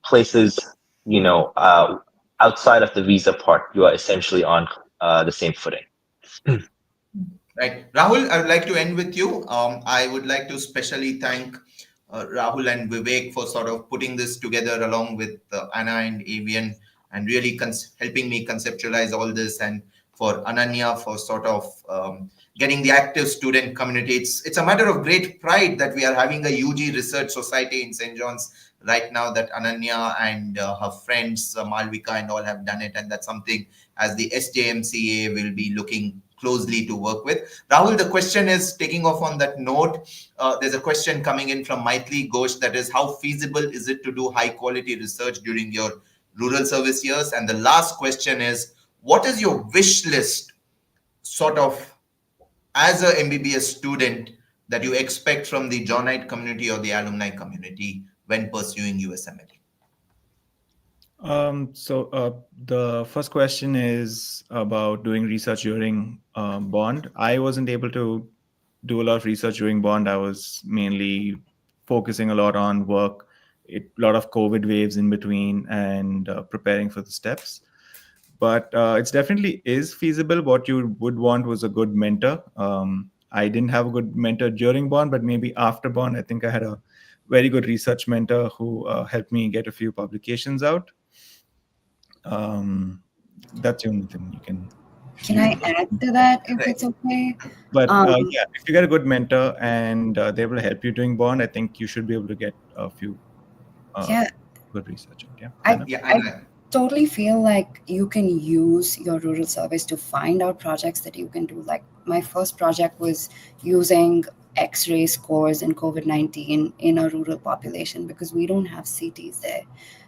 places, outside of the visa part, you are essentially on the same footing. Right. Rahul, I would like to end with you. I would like to specially thank Rahul and Vivek for sort of putting this together along with Anna and Avian, and really helping me conceptualize all this, and for Ananya for sort of getting the active student community. It's a matter of great pride that we are having a UG research society in St. John's right now, that Ananya and her friends, Malvika and all, have done it. And that's something as the SJMCAA will be looking closely to work with. Rahul, the question is taking off on that note. There's a question coming in from Maitri Ghosh, that is, how feasible is it to do high quality research during your rural service years? And the last question is, what is your wish list sort of as a MBBS student that you expect from the Johnite community or the alumni community when pursuing USMLE? The first question is about doing research during bond. I wasn't able to do a lot of research during bond. I was mainly focusing a lot on work, a lot of COVID waves in between, and preparing for the steps. But it's definitely is feasible. What you would want was a good mentor. I didn't have a good mentor during bond, but maybe after bond, I think I had a very good research mentor who helped me get a few publications out. That's the only thing you can. Can I add to that if it's okay? But yeah, if you get a good mentor and they will help you doing bond, I think you should be able to get a few Yeah. good research out. Yeah. I, Yeah, I, Anna. totally feel like you can use your rural service to find out projects that you can do. Like my first project was using X-ray scores in COVID-19 in a rural population because we don't have CTs there.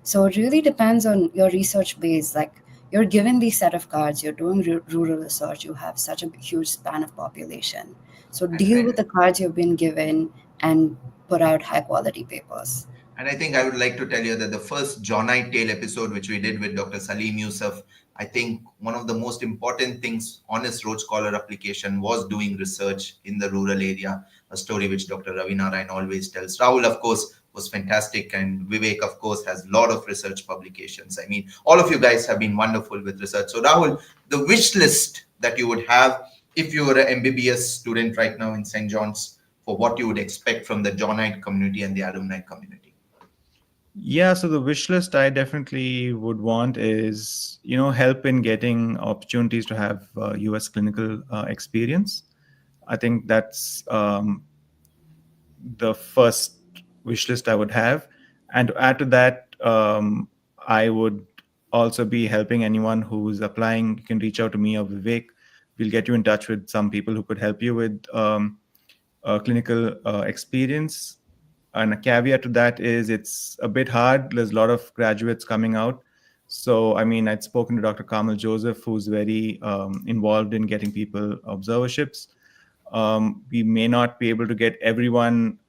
So it really depends on your research base. Like you're given these set of cards, you're doing rural research, you have such a huge span of population. So deal with the cards you've been given and put out high quality papers. And I think I would like to tell you that the first Johnite Tale episode, which we did with Dr. Salim Yusuf, I think one of the most important things on his Rhodes Scholar application was doing research in the rural area, a story which Dr. Ravi Narayan always tells. Rahul, of course, was fantastic, and Vivek, of course, has a lot of research publications. I mean, all of you guys have been wonderful with research. So, Rahul, the wish list that you would have if you were an MBBS student right now in St. John's, for what you would expect from the Johnite community and the alumni community. Yeah, so the wish list I definitely would want is, help in getting opportunities to have US clinical experience. I think that's the first wish list I would have. And to add to that, I would also be helping anyone who's applying. You can reach out to me or Vivek. We'll get you in touch with some people who could help you with clinical experience. And a caveat to that is it's a bit hard. There's a lot of graduates coming out. So, I mean, I'd spoken to Dr. Kamal Joseph, who's very involved in getting people observerships. We may not be able to get everyone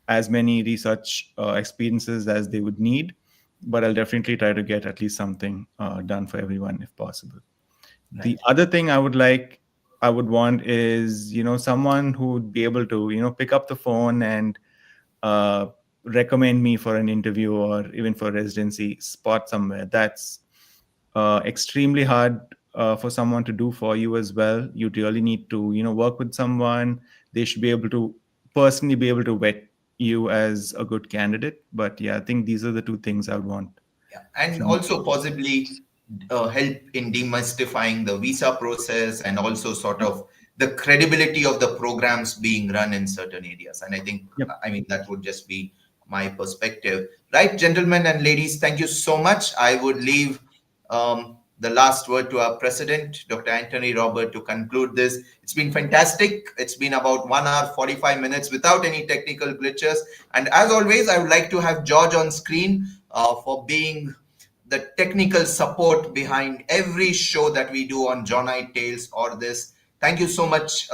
as many research experiences as they would need, but I'll definitely try to get at least something done for everyone if possible. Right. The other thing I would want is, someone who would be able to, pick up the phone and recommend me for an interview or even for residency spot somewhere. That's extremely hard for someone to do for you as well. You really need to, work with someone. They should be able to personally be able to vet you as a good candidate. But yeah, I think these are the two things I would want. Yeah, and also possibly help in demystifying the visa process and also sort of the credibility of the programs being run in certain areas. And I think, I mean, that would just be my perspective. Right, gentlemen and ladies, thank you so much. I would leave the last word to our president, Dr. Anthony Robert, to conclude this. It's been fantastic. It's been about 1 hour, 45 minutes without any technical glitches. And as always, I would like to have George on screen for being the technical support behind every show that we do on Johnite Tales or this. Thank you so much,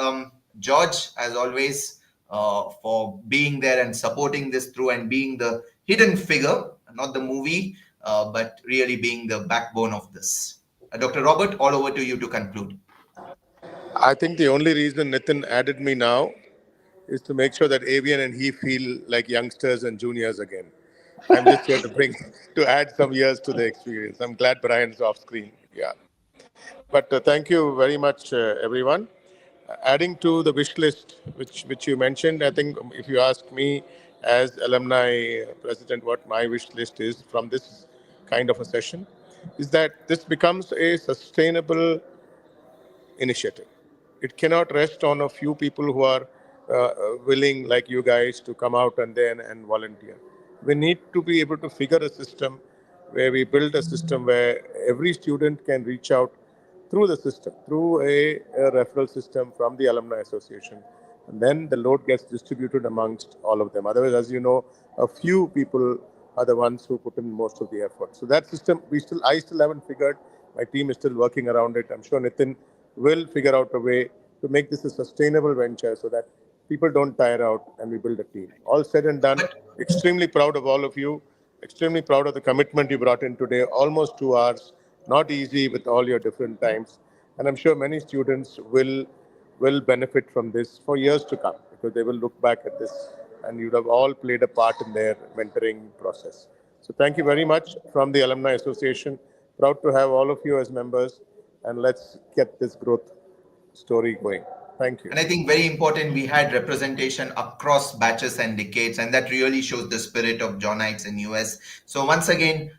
George, as always, for being there and supporting this through and being the hidden figure, not the movie, but really being the backbone of this. Dr. Robert, all over to you to conclude. I think the only reason Nitin added me now is to make sure that Avian and he feel like youngsters and juniors again. I'm just here to add some years to the experience. I'm glad Brian's off screen. Yeah. But thank you very much, everyone. Adding to the wish list, which you mentioned, I think if you ask me as alumni president what my wish list is from this kind of a session, is that this becomes a sustainable initiative. It cannot rest on a few people who are willing, like you guys, to come out and volunteer. We need to be able to figure a system where we build a system where every student can reach out through the system, through a referral system from the Alumni Association. And then the load gets distributed amongst all of them. Otherwise, as you know, a few people are the ones who put in most of the effort. So that system, I still haven't figured. My team is still working around it. I'm sure Nitin will figure out a way to make this a sustainable venture so that people don't tire out and we build a team. All said and done, extremely proud of all of you, extremely proud of the commitment you brought in today, almost 2 hours, not easy with all your different times. And I'm sure many students will benefit from this for years to come because they will look back at this and you'd have all played a part in their mentoring process. So thank you very much from the Alumni Association. Proud to have all of you as members, and let's get this growth story going. Thank you. And I think very important, we had representation across batches and decades, and that really shows the spirit of Johnites in US. So once again,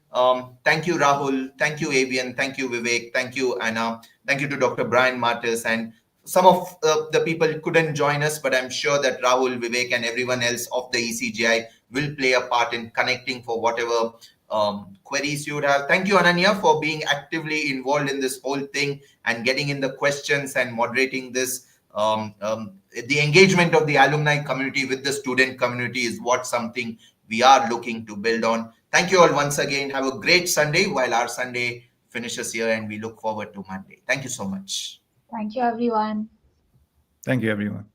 thank you, Rahul. Thank you, Avian. Thank you, Vivek. Thank you, Anna. Thank you to Dr. Brian Martis. And some of the people couldn't join us, but I'm sure that Rahul, Vivek, and everyone else of the ECJI will play a part in connecting for whatever queries you would have. Thank you, Ananya, for being actively involved in this whole thing and getting in the questions and moderating this. The engagement of the alumni community with the student community is what something we are looking to build on. Thank you all once again. Have a great Sunday while our Sunday finishes here, and we look forward to Monday. Thank you so much. Thank you, everyone. Thank you, everyone.